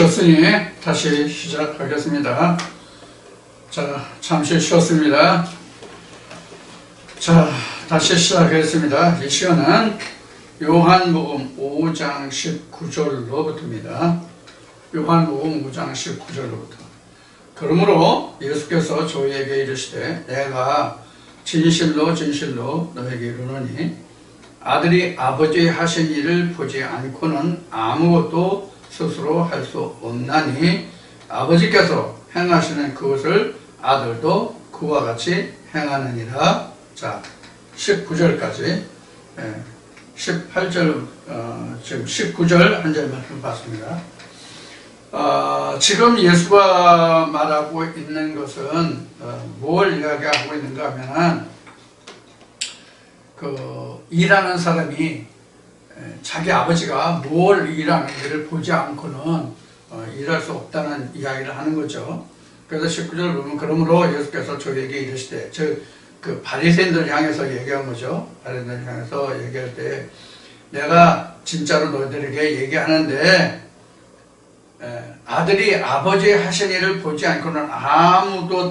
쉬었으니 다시 시작하겠습니다. 자, 잠시 쉬었습니다. 자, 다시 시작하겠습니다. 이 시간은 요한복음 5장 19절로부터입니다. 요한복음 5장 19절로부터. 그러므로 예수께서 저희에게 이르시되 내가 진실로 진실로 너에게 이르노니 아들이 아버지 하신 일을 보지 않고는 아무것도 스스로 할 수 없나니 아버지께서 행하시는 그것을 아들도 그와 같이 행하느니라. 자, 19절까지 18절 지금 19절 한 절 말씀 봤습니다. 지금 예수가 말하고 있는 것은 뭘 이야기하고 있는가 하면은 일하는 사람이 자기 아버지가 뭘 일하는 일을 보지 않고는 일할 수 없다는 이야기를 하는 거죠. 그래서 19절 보면 그러므로 예수께서 저에게 이르시되 그 바리새인들 향해서 얘기한 거죠. 바리새인들 향해서 얘기할 때 내가 진짜로 너희들에게 얘기하는데 아들이 아버지 하신 일을 보지 않고는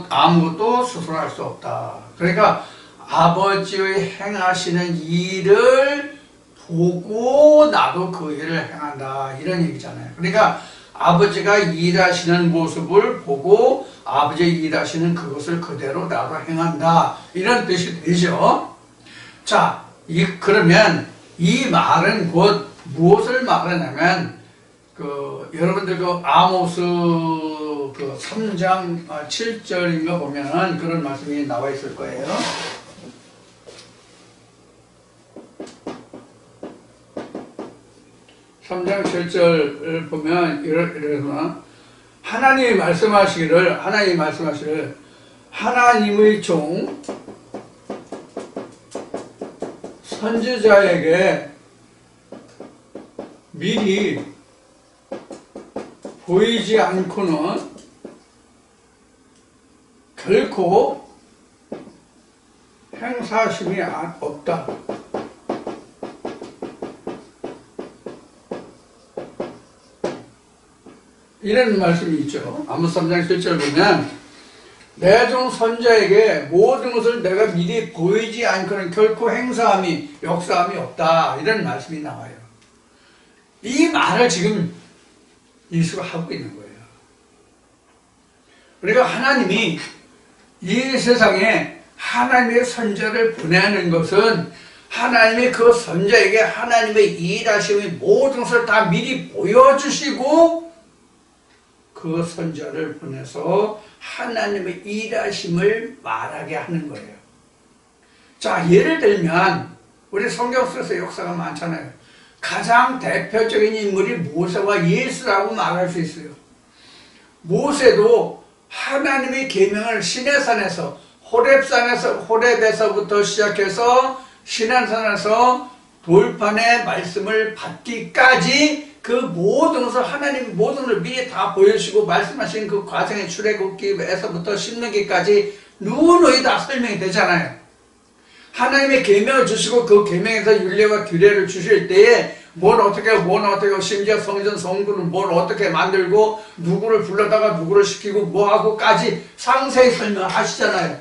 아무것도 스스로 할 수 없다. 그러니까 아버지의 행하시는 일을 보고 나도 그 일을 행한다, 이런 얘기잖아요. 그러니까 아버지가 일하시는 모습을 보고 아버지 일하시는 그것을 그대로 나도 행한다, 이런 뜻이 되죠. 자, 그러면 이 말은 곧 무엇을 말하냐면 여러분들 아모스 3장 7절인가 보면은 그런 말씀이 나와 있을 거예요. 3장 7절을 보면 이래서 하나님이 말씀하시기를 하나님의 종 선지자에게 미리 보이지 않고는 결코 행사심이 없다. 이런 말씀이 있죠. 아모스 3장 7절 보면 내 종 선지자에게 모든 것을 내가 미리 보이지 않고는 결코 행사함이 역사함이 없다, 이런 말씀이 나와요. 이 말을 지금 예수가 하고 있는 거예요. 그러니까 하나님이 이 세상에 하나님의 선지자를 보내는 것은 하나님이 그 선지자에게 하나님의 일하심의 모든 것을 다 미리 보여주시고 그 선지자를 보내서 하나님의 일하심을 말하게 하는 거예요. 자, 예를 들면 우리 성경 속에서 역사가 많잖아요. 가장 대표적인 인물이 모세와 예수라고 말할 수 있어요. 모세도 하나님의 계명을 시내산에서 호렙에서부터 시작해서 시내산에서 돌판의 말씀을 받기까지 그 모든 것을 하나님이 모든 것을 미리 다 보여주시고 말씀하신 그 과정의 출애굽기에서부터 신명기까지 누누이 다 설명이 되잖아요. 하나님의 계명을 주시고 그 계명에서 율례와 규례를 주실 때에 뭘 어떻게 하고 심지어 성전 성구는 뭘 어떻게 만들고 누구를 불러다가 누구를 시키고 뭐하고까지 상세히 설명하시잖아요.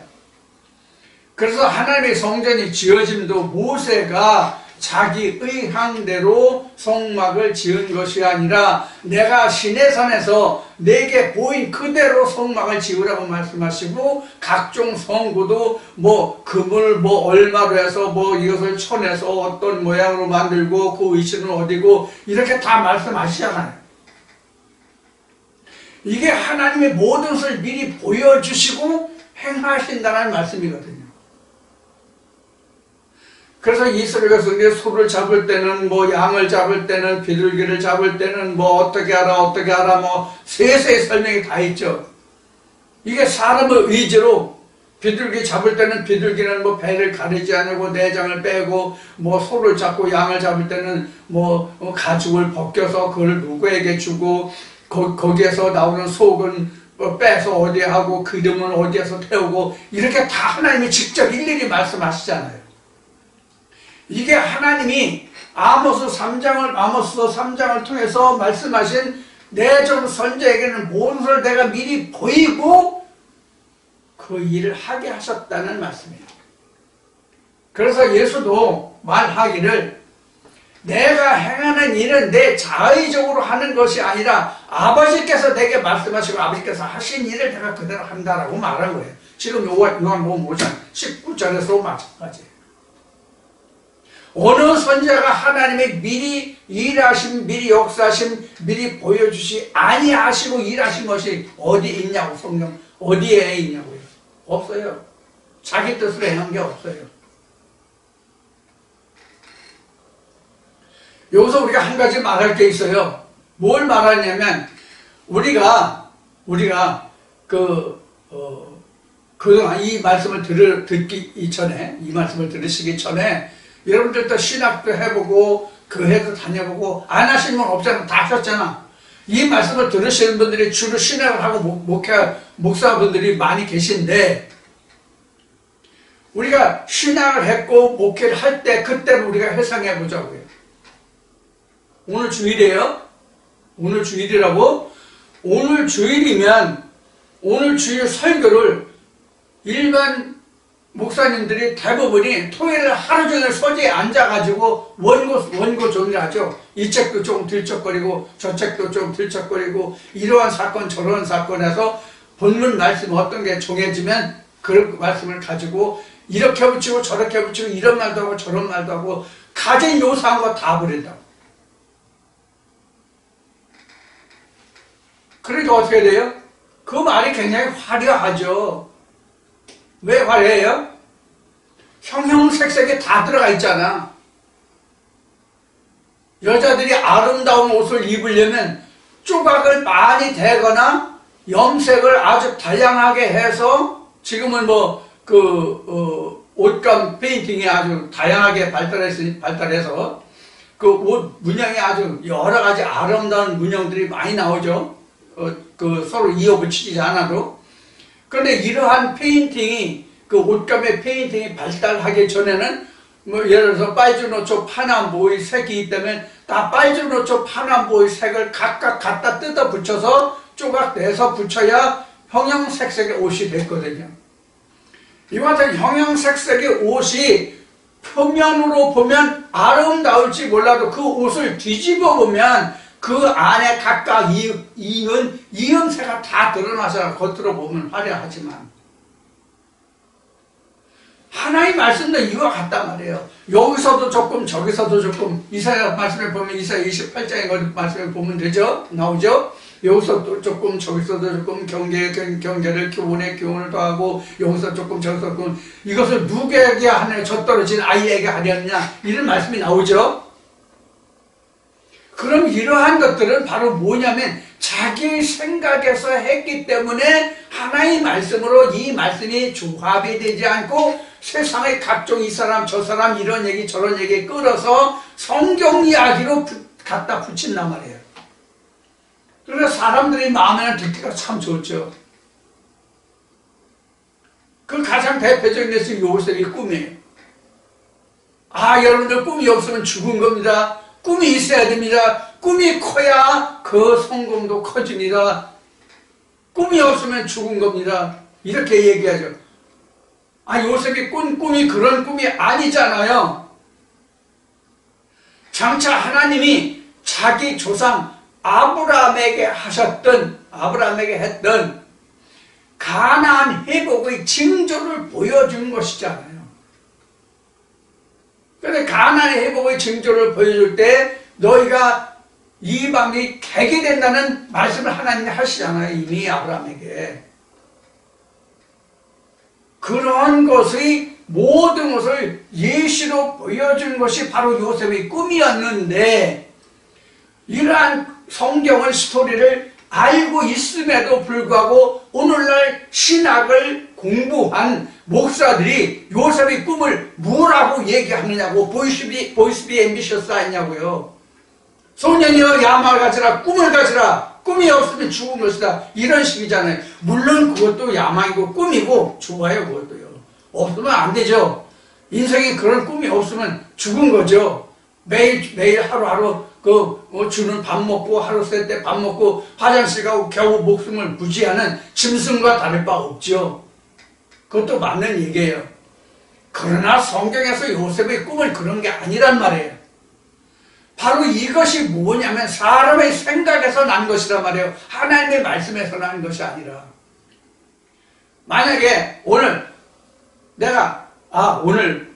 그래서 하나님의 성전이 지어짐도 모세가 자기 의향대로 성막을 지은 것이 아니라 내가 시내산에서 내게 보인 그대로 성막을 지으라고 말씀하시고 각종 성구도 금을 얼마로 해서 이것을 쳐내서 어떤 모양으로 만들고 그 위치는 어디고 이렇게 다 말씀하시잖아요. 이게 하나님의 모든 것을 미리 보여주시고 행하신다는 말씀이거든요. 그래서 이스라엘에서 소를 잡을 때는 양을 잡을 때는 비둘기를 잡을 때는 어떻게 하라 세세히 설명이 다 있죠. 이게 사람의 의지로 비둘기 잡을 때는 비둘기는 배를 가리지 않고 내장을 빼고 소를 잡고 양을 잡을 때는 가죽을 벗겨서 그걸 누구에게 주고 거기에서 나오는 속은 빼서 어디에 하고 기름은 어디에서 태우고 이렇게 다 하나님이 직접 일일이 말씀하시잖아요. 이게 하나님이 아모스 3장을 통해서 말씀하신 내 종 선지자에게는 모든 것을 내가 미리 보이고 그 일을 하게 하셨다는 말씀이에요. 그래서 예수도 말하기를 내가 행하는 일은 내 자의적으로 하는 것이 아니라 아버지께서 내게 말씀하시고 아버지께서 하신 일을 내가 그대로 한다라고 말한 거예요. 지금 요한복음 5장 19절에서 마찬가지예요. 어느 선지자가 하나님의 미리 일하심, 미리 역사하심, 미리 보여주시 아니하시고 일하신 것이 어디 있냐고, 성경 어디에 있냐고요. 없어요. 자기 뜻으로 행한 게 없어요. 여기서 우리가 한 가지 말할 게 있어요. 뭘 말하냐면 우리가 그동안 이 말씀을 듣기 이전에, 이 말씀을 들으시기 전에 여러분들도 신학도 해보고 교회도 다녀보고 안 하시는 건 없잖아. 다 하셨잖아. 이 말씀을 들으시는 분들이 주로 신학을 하고 목사분들이 많이 계신데 우리가 신학을 했고 목회를 할 때 그때는 우리가 회상해 보자고요. 오늘 주일이에요? 오늘 주일이라고? 오늘 주일이면 오늘 주일 설교를 일반 목사님들이 대부분이 토요일 하루 종일 서재에 앉아가지고 원고 정리하죠. 이 책도 좀 들쩍거리고 저 책도 좀 들쩍거리고 이러한 사건 저러한 사건에서 본문 말씀 어떤 게 정해지면 그 말씀을 가지고 이렇게 붙이고 저렇게 붙이고 이런 말도 하고 저런 말도 하고 가진 요사한 거 다 버린다고. 그러니까 어떻게 돼요? 그 말이 굉장히 화려하죠. 왜 화려해요? 형형색색이 다 들어가 있잖아. 여자들이 아름다운 옷을 입으려면 조각을 많이 대거나 염색을 아주 다양하게 해서 지금은 옷감 페인팅이 아주 다양하게 발달해서 그 옷 문양이 아주 여러 가지 아름다운 문양들이 많이 나오죠. 서로 이어붙이지 않아도. 그런데 이러한 페인팅이 그 옷감의 페인팅이 발달하기 전에는 예를 들어서 빨주노초 파남보의 색이 있다면 다 빨주노초 파남보의 색을 각각 갖다 뜯어 붙여서 조각 내서 붙여야 형형색색의 옷이 됐거든요. 이와 같은 형형색색의 옷이 표면으로 보면 아름다울지 몰라도 그 옷을 뒤집어 보면 그 안에 각각 이음새가 다 드러나서 겉으로 보면 화려하지만 하나의 말씀도 이와 같단 말이에요. 여기서도 조금 저기서도 조금 이사야 말씀을 보면 이사야 28장의 말씀을 보면 되죠? 나오죠? 여기서도 조금 저기서도 조금 경계를 교훈을 더하고 여기서 조금 저기서 조금 이것을 누구에게 하느냐 저 떨어진 아이에게 하려느냐 이런 말씀이 나오죠? 그럼 이러한 것들은 바로 뭐냐면 자기 생각에서 했기 때문에 하나의 말씀으로 이 말씀이 조합이 되지 않고 세상의 각종 이 사람 저 사람 이런 얘기 저런 얘기 끌어서 성경 이야기로 갖다 붙인단 말이에요. 그래서 사람들이 마음에는 듣기가 참 좋죠. 그 가장 대표적인 것이 요셉의 꿈이에요. 여러분들 꿈이 없으면 죽은 겁니다. 꿈이 있어야 됩니다. 꿈이 커야 그 성공도 커집니다. 꿈이 없으면 죽은 겁니다. 이렇게 얘기하죠. 요셉이 꾼 꿈이 그런 꿈이 아니잖아요. 장차 하나님이 자기 조상 아브라함에게 했던 가나안 회복의 징조를 보여준 것이잖아요. 그런데 가나안 회복의 징조를 보여줄 때 너희가 이방이 개게 된다는 말씀을 하나님이 하시잖아요. 이미 아브라함에게. 그런 것의 모든 것을 예시로 보여준 것이 바로 요셉의 꿈이었는데 이러한 성경의 스토리를 알고 있음에도 불구하고 오늘날 신학을 공부한 목사들이 요셉의 꿈을 뭐라고 얘기하느냐고 보이스비 앰비셔스 했냐고요. 소년이여 야망을 가지라 꿈을 가지라 꿈이 없으면 죽은 것이다 이런 식이잖아요. 물론 그것도 야망이고 꿈이고 좋아요. 그것도요. 없으면 안 되죠. 인생에 그런 꿈이 없으면 죽은 거죠. 매일 하루하루 주는 밥 먹고 하루 세 때 밥 먹고 화장실 가고 겨우 목숨을 부지하는 짐승과 다를 바 없죠. 그것도 맞는 얘기예요. 그러나 성경에서 요셉의 꿈은 그런 게 아니란 말이에요. 바로 이것이 뭐냐면 사람의 생각에서 난 것이란 말이에요. 하나님의 말씀에서 난 것이 아니라. 만약에 오늘 내가 오늘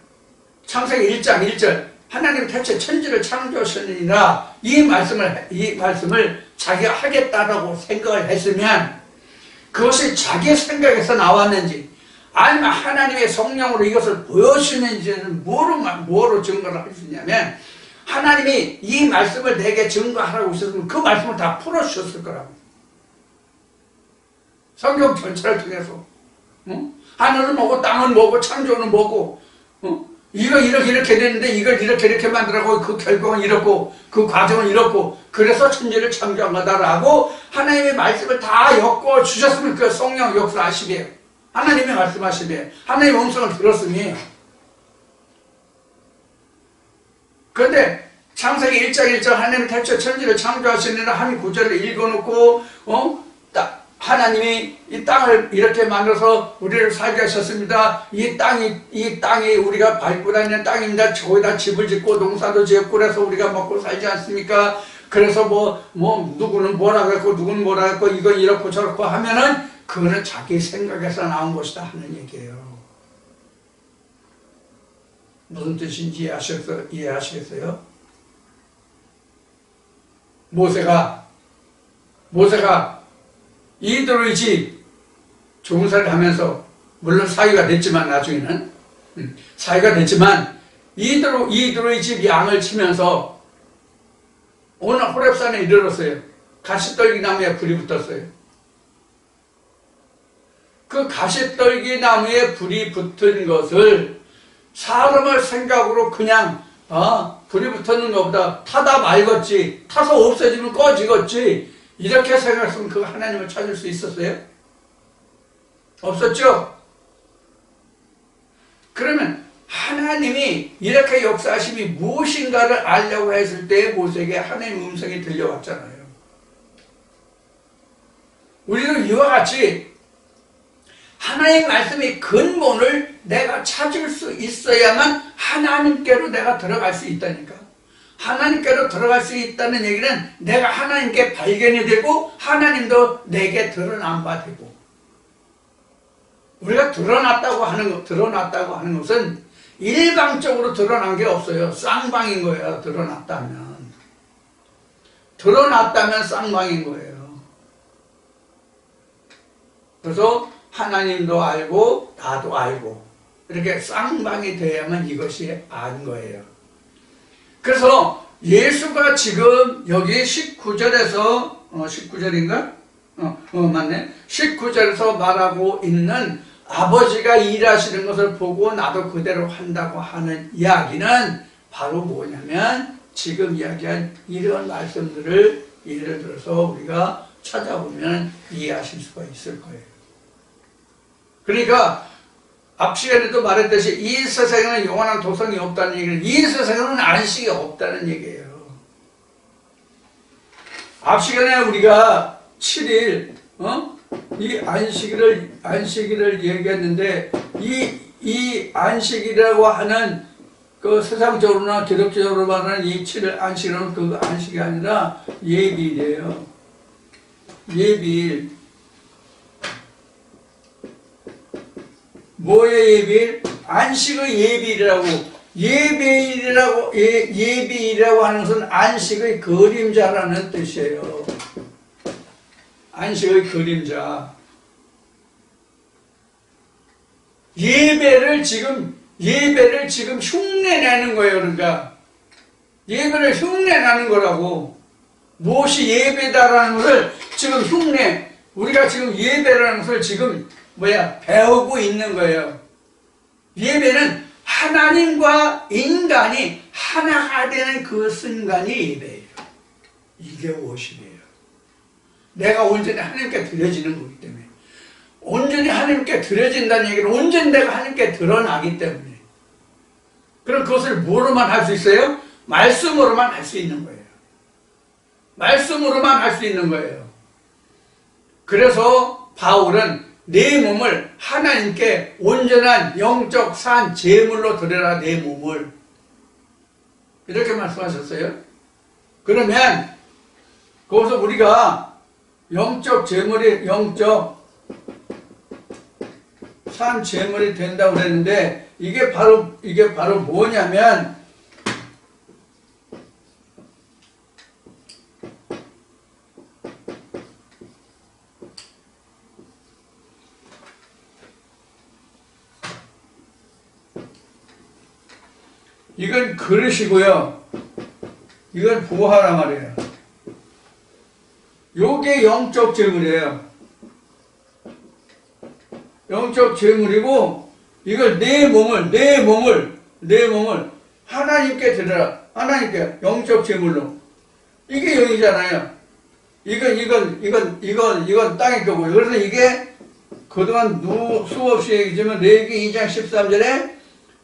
창세기 1장 1절 하나님 태초에 천지를 창조하시니라 이 말씀을 자기가 하겠다라고 생각을 했으면 그것이 자기 생각에서 나왔는지 아니면 하나님의 성령으로 이것을 보여주시는지는 뭐로 증거를 할 수 있냐면 하나님이 이 말씀을 내게 증거하라고 하셨으면 그 말씀을 다 풀어주셨을 거라고. 성경 전체를 통해서 하늘은 뭐고 땅은 뭐고 창조는 뭐고 이거 이렇게 됐는데 이걸 이렇게 만들라고 그 결과는 이렇고 그 과정은 이렇고 그래서 천지를 창조한 거다라고 하나님의 말씀을 다 엮어 주셨으면 그 성령 역사하시게요. 하나님이 말씀하시게 하나님의 음성을 들었으니. 그런데 창세기 1장 1절 하나님이 태초에 천지를 창조하시느라 한 구절을 읽어놓고 하나님이 이 땅을 이렇게 만들어서 우리를 살게 하셨습니다. 이 땅이 우리가 밟고 다니는 땅입니다. 거기다 집을 짓고 농사도 지었고 그래서 우리가 먹고 살지 않습니까? 그래서 누구는 뭐라 그랬고 누구는 뭐라 그랬고 이건 이렇고 저렇고 하면은 그거는 자기 생각에서 나온 것이다 하는 얘기예요. 무슨 뜻인지 이해하시겠어요? 모세가 이드로의 집 종살이를 하면서 물론 사위가 됐지만 나중에는 사위가 됐지만 이드로의 집 양을 치면서 어느 호렙산에 이르렀어요. 가시떨기 나무에 불이 붙었어요. 그 가시떨기 나무에 불이 붙은 것을 사람의 생각으로 그냥 불이 붙었는 것보다 타다 말겠지, 타서 없어지면 꺼지겠지 이렇게 생각했으면 그 하나님을 찾을 수 있었어요? 없었죠? 그러면 하나님이 이렇게 역사하심이 무엇인가를 알려고 했을 때 모세에게 하나님의 음성이 들려왔잖아요. 우리도 이와 같이 하나님의 말씀의 근본을 내가 찾을 수 있어야만 하나님께로 내가 들어갈 수 있다니까. 하나님께로 들어갈 수 있다는 얘기는 내가 하나님께 발견이 되고 하나님도 내게 드러난 바 되고. 우리가 드러났다고 하는 것은 일방적으로 드러난 게 없어요. 쌍방인 거예요. 드러났다면 쌍방인 거예요. 그래서 하나님도 알고 나도 알고 이렇게 쌍방이 돼야만 이것이 안 거예요. 그래서 예수가 지금 여기 19절에서 19절인가? 맞네. 19절에서 말하고 있는 아버지가 일하시는 것을 보고 나도 그대로 한다고 하는 이야기는 바로 뭐냐면 지금 이야기한 이런 말씀들을 예를 들어서 우리가 찾아보면 이해하실 수가 있을 거예요. 그러니까 앞 시간에도 말했듯이 이 세상에는 영원한 도성이 없다는 얘기는 이 세상에는 안식이 없다는 얘기예요. 앞 시간에 우리가 7일 이 안식일을 얘기했는데 이 안식이라고 하는 그 세상적으로나 기독교적으로 말하는 이 7일 안식일은 그 안식이 아니라 예비일이에요. 예비일. 뭐의 예비일? 안식의 예비일이라고. 예비일이라고 하는 것은 안식의 그림자라는 뜻이에요. 안식의 그림자. 예배를 지금 흉내내는 거예요. 그러니까 예배를 흉내내는 거라고. 무엇이 예배다라는 것을 지금 우리가 지금 예배라는 것을 지금 배우고 있는 거예요. 예배는 하나님과 인간이 하나가 되는 그 순간이 예배예요. 이게 무엇이에요? 내가 온전히 하나님께 드려지는 거기 때문에. 온전히 하나님께 드려진다는 얘기는 온전히 내가 하나님께 드러나기 때문에. 그럼 그것을 뭐로만 할 수 있어요? 말씀으로만 할 수 있는 거예요. 말씀으로만 할 수 있는 거예요. 그래서 바울은 내 몸을 하나님께 온전한 영적 산 제물로 드려라, 내 몸을. 이렇게 말씀하셨어요. 그러면 거기서 우리가 영적 제물이 영적 산 제물이 된다고 그랬는데 이게 바로 뭐냐면 이건 그릇이고요. 이건 보화란 말이에요. 요게 영적 제물이에요. 영적 제물이고 이걸 내 몸을 하나님께 드려라. 하나님께 영적 제물로. 이게 영이잖아요. 이건 땅의 거고요. 그래서 이게 그동안 수없이 얘기지만 레위기 2장 13절에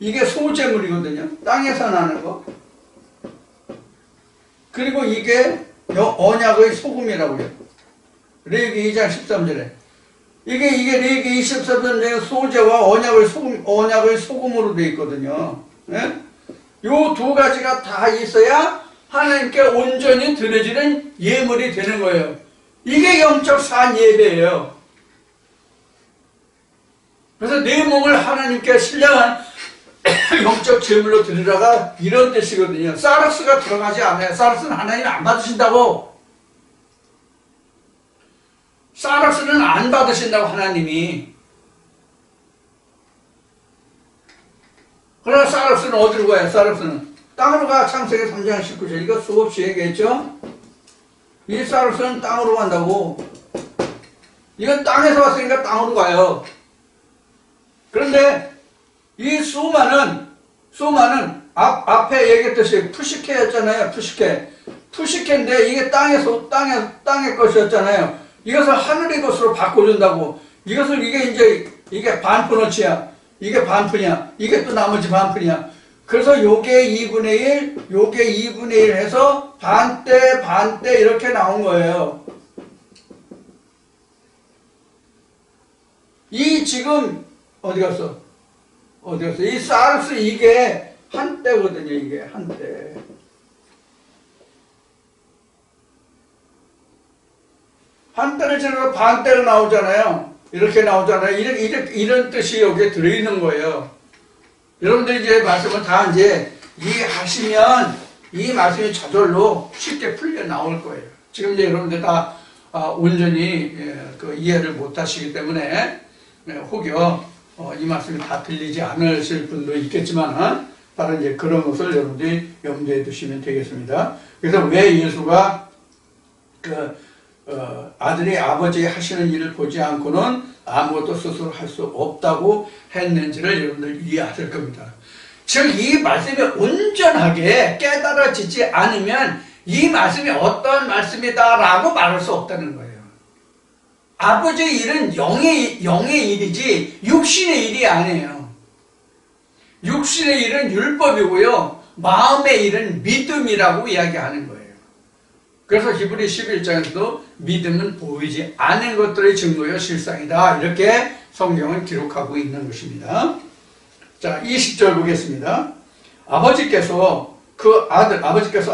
이게 소제물이거든요. 땅에서 나는 거. 그리고 이게 언약의 소금이라고요. 레위기 2장 13절에. 이게 레위기 23절에 소제와 언약의 소금으로 되어 있거든요. 네? 요 두 가지가 다 있어야 하나님께 온전히 드려지는 예물이 되는 거예요. 이게 영적 산 예배예요. 그래서 내 몸을 하나님께 신령한 영적 제물로 드리라가 이런 뜻이거든요. 사르스가 들어가지 않아요. 사르스는 하나님 안 받으신다고. 사르스는 안 받으신다고 하나님이. 그러나 사르스는 어디로 가요? 사르스는 땅으로 가. 창세기 3장 19절 이거 수없이 얘기했죠. 이 사르스는 땅으로 간다고. 이건 땅에서 왔으니까 땅으로 가요. 그런데 이 수마는 앞에 얘기했듯이 푸시케였잖아요. 푸시케인데 이게 땅의 것이었잖아요. 이것을 하늘의 것으로 바꿔준다고. 이게 반푼어치야. 이게 반푼이야. 이게 또 나머지 반푼이야. 그래서 요게 2분의 1, 요게 2분의 1 해서 반대 이렇게 나온 거예요. 이 지금 어디 갔어? 이 사르스 이게 한때거든요. 이게 한때. 한때를 지나서 반때로 나오잖아요. 이렇게 나오잖아요. 이런 뜻이 여기에 들어있는 거예요. 여러분들 이제 말씀을 다 이제 이해하시면 이 말씀이 저절로 쉽게 풀려 나올 거예요. 지금 이제 여러분들 다 온전히 이해를 못 하시기 때문에 혹여 이 말씀이 다 들리지 않으실 분도 있겠지만 바로 이제 그런 것을 여러분들이 염두에 두시면 되겠습니다. 그래서 왜 예수가 아들이 아버지 하시는 일을 보지 않고는 아무것도 스스로 할 수 없다고 했는지를 여러분들 이해하실 겁니다. 즉 이 말씀이 온전하게 깨달아지지 않으면 이 말씀이 어떤 말씀이다라고 말할 수 없다는 거예요. 아버지의 일은 영의 일이지 육신의 일이 아니에요. 육신의 일은 율법이고요. 마음의 일은 믿음이라고 이야기하는 거예요. 그래서 히브리 11장에서도 믿음은 보이지 않는 것들의 증거요 실상이다. 이렇게 성경은 기록하고 있는 것입니다. 자, 20절 보겠습니다. 아버지께서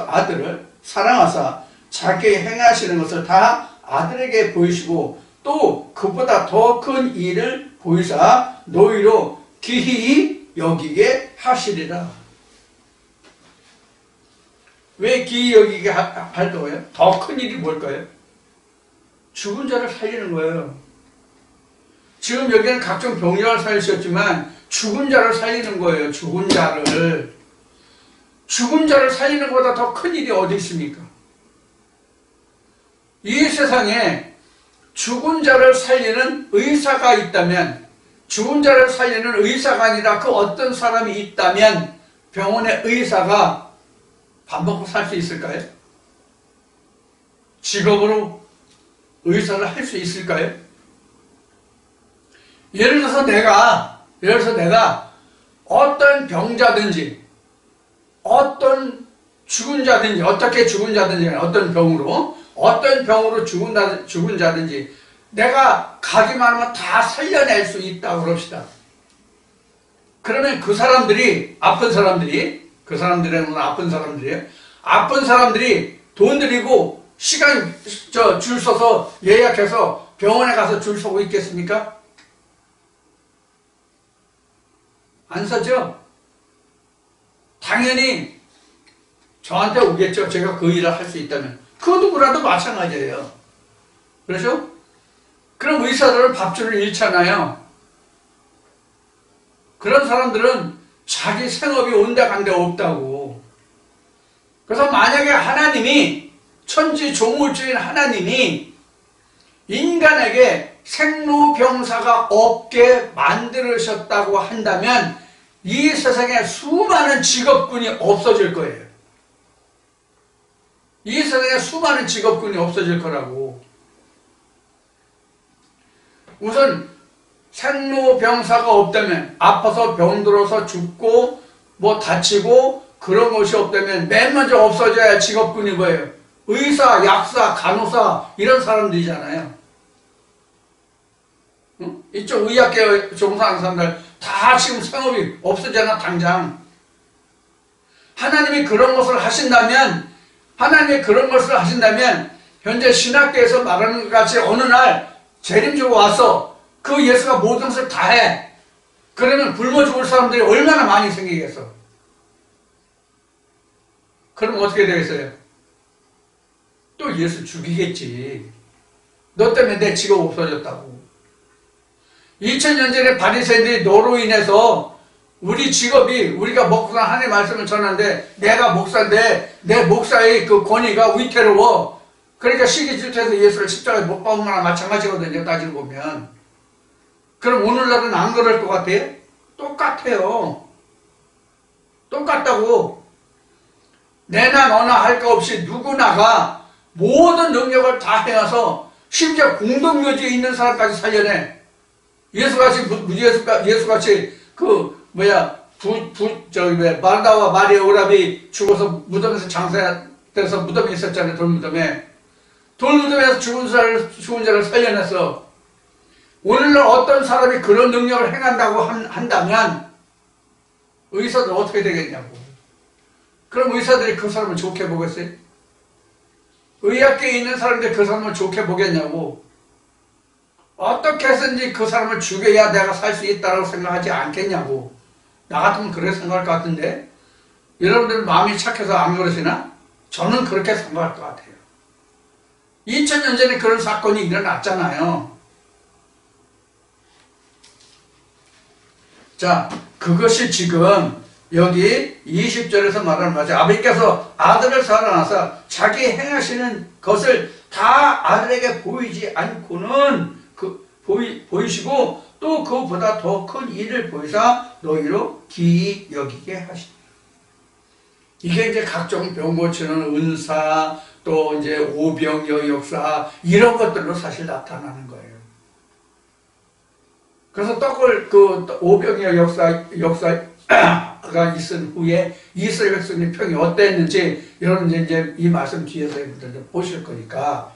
아들을 사랑하사 자기 행하시는 것을 다 아들에게 보이시고 또 그보다 더 큰 일을 보이사 너희로 기히 여기게 하시리라. 왜 기히 여기게 할 거예요? 더 큰 일이 뭘까요? 죽은 자를 살리는 거예요. 지금 여기는 각종 병력을 살리셨지만 죽은 자를 살리는 거예요. 죽은 자를 살리는 것보다 더 큰 일이 어디 있습니까? 이 세상에 죽은 자를 살리는 의사가 있다면, 죽은 자를 살리는 의사가 아니라 그 어떤 사람이 있다면 병원의 의사가 밥 먹고 살 수 있을까요? 직업으로 의사를 할 수 있을까요? 예를 들어서 내가 어떤 병자든지 어떤 죽은 자든지 어떻게 죽은 자든지 어떤 병으로 어떤 병으로 죽은 자든지 내가 가기만 하면 다 살려낼 수 있다고 그럽시다. 그러면 그 사람들이, 아픈 사람들이, 그 사람들은 아픈 사람들이에요. 아픈 사람들이 돈 들이고 시간 줄 서서 예약해서 병원에 가서 줄 서고 있겠습니까? 안 서죠? 당연히 저한테 오겠죠. 제가 그 일을 할 수 있다면. 그 누구라도 마찬가지예요. 그렇죠? 그럼 의사들은 밥줄을 잃잖아요. 그런 사람들은 자기 생업이 온데간데 없다고. 그래서 만약에 하나님이, 천지조물주인 하나님이 인간에게 생로병사가 없게 만들으셨다고 한다면 이 세상에 수많은 직업군이 없어질 거예요. 이 세상에 수많은 직업군이 없어질 거라고. 우선 생로병사가 없다면, 아파서 병들어서 죽고 뭐 다치고 그런 것이 없다면 맨 먼저 없어져야 직업군이 뭐예요? 의사, 약사, 간호사 이런 사람들이잖아요. 응? 이쪽 의학계 종사하는 사람들 다 지금 생업이 없어지잖아, 당장. 하나님이 그런 것을 하신다면, 현재 신학계에서 말하는 것 같이 어느 날 재림주가 와서 그 예수가 모든 것을 다 해. 그러면 굶어 죽을 사람들이 얼마나 많이 생기겠어. 그럼 어떻게 되겠어요? 또 예수 죽이겠지. 너 때문에 내 직업 없어졌다고. 2000년 전에 바리새인들이 너로 인해서 우리 직업이, 우리가 목사 하나님의 말씀을 전하는데 내가 목사인데 내 목사의 그 권위가 위태로워. 그러니까 시기 질투해서 예수를 십자가에 못 박은 거나 마찬가지거든요, 따지고 보면. 그럼 오늘날은 안 그럴 것 같아요? 똑같아요. 똑같다고. 내나 너나 할 거 없이 누구나가 모든 능력을 다 해와서 심지어 공동묘지에 있는 사람까지 살려내. 예수같이 마르다와 마리아 오랍이 죽어서 무덤에서 장사돼서 무덤에 있었잖아요, 돌무덤에. 돌무덤에서 죽은 자를 살려내서 오늘날 어떤 사람이 그런 능력을 행한다고 한다면 의사들 어떻게 되겠냐고. 그럼 의사들이 그 사람을 좋게 보겠어요? 의학계에 있는 사람들이 그 사람을 좋게 보겠냐고. 어떻게 해서든지 그 사람을 죽여야 내가 살 수 있다고 생각하지 않겠냐고. 나 같으면 그렇게 생각할 것 같은데, 여러분들 마음이 착해서 안 그러시나? 저는 그렇게 생각할 것 같아요. 2000년 전에 그런 사건이 일어났잖아요. 자, 그것이 지금 여기 20절에서 말하는 거죠. 아버지께서 아들을 사랑하사 자기 행하시는 것을 다 아들에게 보이지 않고는 보이시고 또 그보다 더 큰 일을 보이사 너희로 기이 여기게 하시니. 이게 이제 각종 병 고치는 은사, 또 이제 오병이어 역사 이런 것들로 사실 나타나는 거예요. 그래서 떡을 오병이어 역사가 있은 후에 이스라엘 백성의 평이 어땠는지 여러분 이제 이 말씀 뒤에서 여러분들 보실 거니까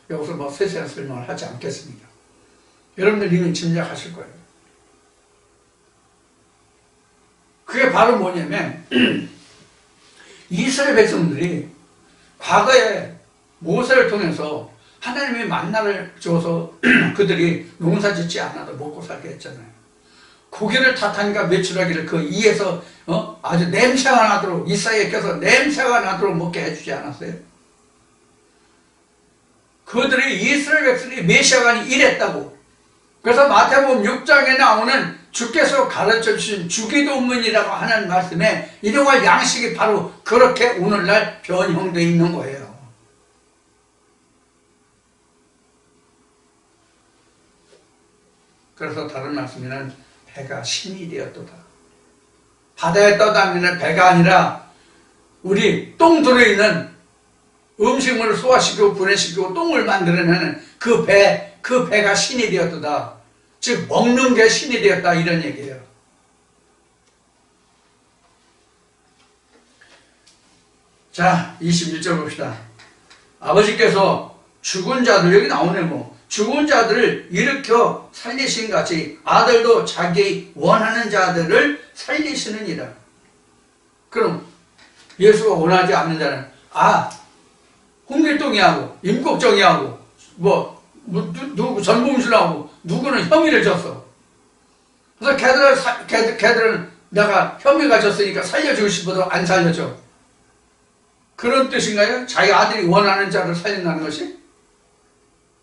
여기서 뭐 세세한 설명을 하지 않겠습니다. 여러분들 이미 짐작하실 거예요. 그게 바로 뭐냐면 이스라엘 백성들이 과거에 모세를 통해서 하나님의 만나를 줘서 그들이 농사 짓지 않아도 먹고 살게 했잖아요. 고기를 탓하니까 메추라기를 그 이에서 아주 냄새가 나도록 이사이에 껴서 냄새가 나도록 먹게 해주지 않았어요? 그들이 이스라엘 백성이 메시아가 이랬다고. 그래서 마태복음 6장에 나오는 주께서 가르쳐주신 주기도문이라고 하는 말씀에 일용할 양식이 바로 그렇게 오늘날 변형되어 있는 거예요. 그래서 다른 말씀에는 배가 신이 되었도다. 바다에 떠다니는 배가 아니라 우리 똥 들어있는 음식물을 소화시키고 분해시키고 똥을 만들어내는 그 배가 신이 되었도다. 즉 먹는 게 신이 되었다 이런 얘기예요. 자, 21절 봅시다. 아버지께서 죽은 자들, 여기 나오네 뭐, 죽은 자들을 일으켜 살리신 같이 아들도 자기 원하는 자들을 살리시느니라. 그럼 예수가 원하지 않는 자는 홍길동이하고 임국정이하고 누구 전봉준하고 누구는 혐의를 졌어. 그래서 걔들은 내가 혐의가 졌으니까 살려주고 싶어도 안 살려줘. 그런 뜻인가요? 자기 아들이 원하는 자를 살린다는 것이?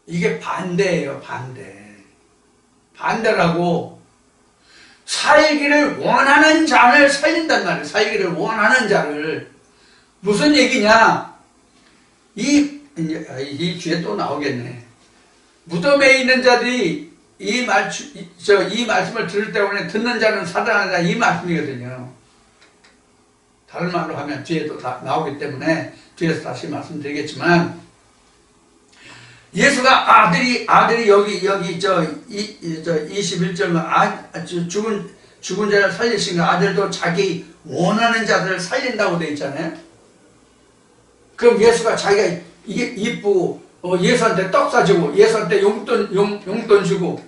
이게 반대예요, 반대. 반대라고. 살기를 원하는 자를 살린단 말이에요. 살기를 원하는 자를. 무슨 얘기냐? 이 뒤에 또 나오겠네. 무덤에 있는 자들이 이 말씀을 들을 때문에 듣는 자는 살아나다 이 말씀이거든요. 다른 말로 하면 뒤에도 나오기 때문에 뒤에서 다시 말씀드리겠지만, 예수가 아들이 여기 21절은 죽은 자를 살리신 거, 아들도 자기 원하는 자들을 살린다고 되어 있잖아요. 그럼 예수가 자기가 이쁘고 예수한테 떡 사주고 예수한테 용돈 주고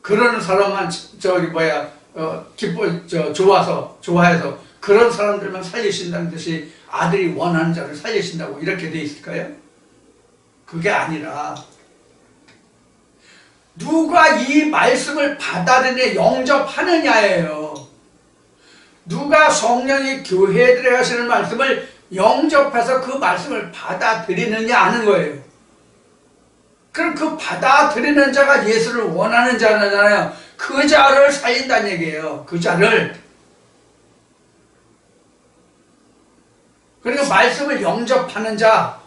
그러는 사람만 좋아해서 그런 사람들만 살리신다는 뜻이 아들이 원하는 자를 살리신다고 이렇게 되어 있을까요? 그게 아니라 누가 이 말씀을 받아들이냐 영접하느냐예요. 누가 성령이 교회에 들어가시는 말씀을 영접해서 그 말씀을 받아들이느냐 하는 거예요. 그럼 그 받아들이는 자가 예수를 원하는 자잖아요. 그 자를 살린다는 얘기예요. 그 자를. 그러니까 말씀을 영접하는 자,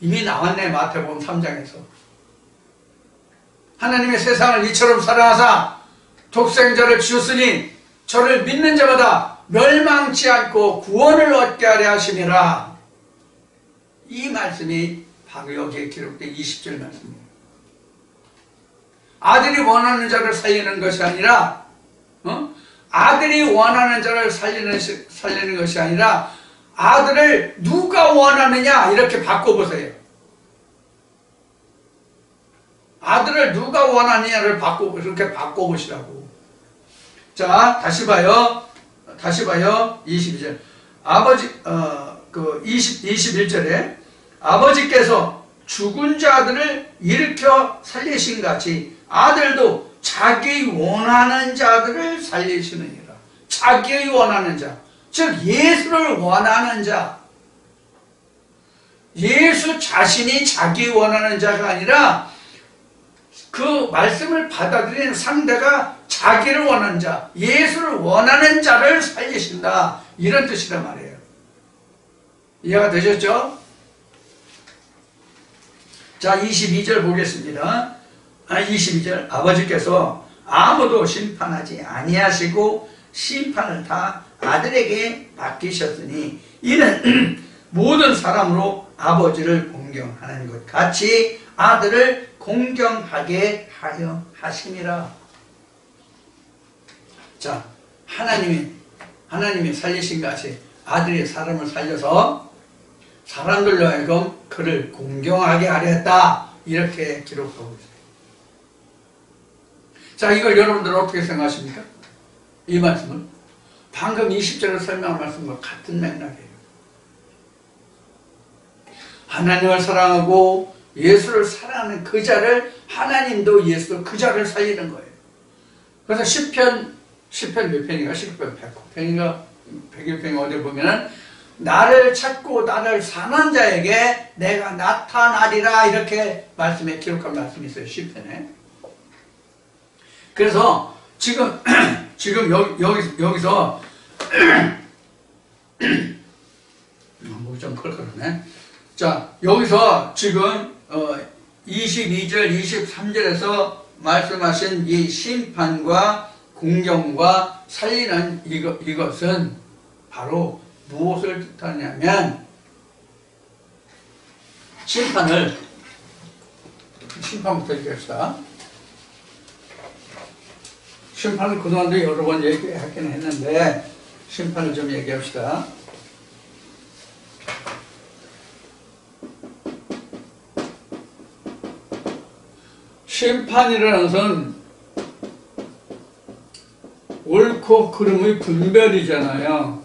이미 나왔네, 마태복음 3장에서. 하나님의 세상을 이처럼 사랑하사 독생자를 주셨으니 저를 믿는 자마다 멸망치 않고 구원을 얻게 하려 하심이라. 이 말씀이 바로 여기에 기록된 20절 말씀입니다. 아들이 원하는 자를 살리는 것이 아니라 아들이 원하는 자를 살리는 것이 아니라 아들을 누가 원하느냐 이렇게 바꿔보세요. 아들을 누가 원하느냐를 그렇게 바꿔보시라고. 자, 다시 봐요. 22절. 21절에 아버지께서 죽은 자들을 일으켜 살리신 같이 아들도 자기 원하는 자들을 살리시느니라. 자기 원하는 자. 즉 예수를 원하는 자. 예수 자신이 자기 원하는 자가 아니라 그 말씀을 받아들이는 상대가 자기를 원하는 자, 예수를 원하는 자를 살리신다. 이런 뜻이란 말이에요. 이해가 되셨죠? 자, 22절 보겠습니다. 22절. 아버지께서 아무도 심판하지 아니하시고 심판을 다 아들에게 맡기셨으니 이는 모든 사람으로 아버지를 공경하는 것 같이 아들을 공경하게 하려 하심이라. 자, 하나님이 살리신 것이 아들이 사람을 살려서 사람들로 하여금 그를 공경하게 하려 했다. 이렇게 기록하고 있어요. 자, 이걸 여러분들 어떻게 생각하십니까? 이 말씀은 방금 20절을 설명한 말씀과 같은 맥락이에요. 하나님을 사랑하고 예수를 사랑하는 그 자를 하나님도 예수도 그 자를 살리는 거예요. 그래서 시편 몇 편인가? 시편 100편인가? 101편인가? 어디 보면은 나를 찾고 나를 사는 자에게 내가 나타나리라 이렇게 말씀에 기록한 말씀이 있어요. 시편에. 그래서 지금 여기서 목이 좀 컬컬하네. 자, 여기서 지금 22절, 23절에서 말씀하신 이 심판과 공경과 살리는 이것은 바로 무엇을 뜻하냐면 심판부터 얘기합시다. 심판을 그동안도 여러 번 얘기하긴 했는데 심판을 좀 얘기합시다. 심판이라는 것은 옳고 그름의 분별이잖아요.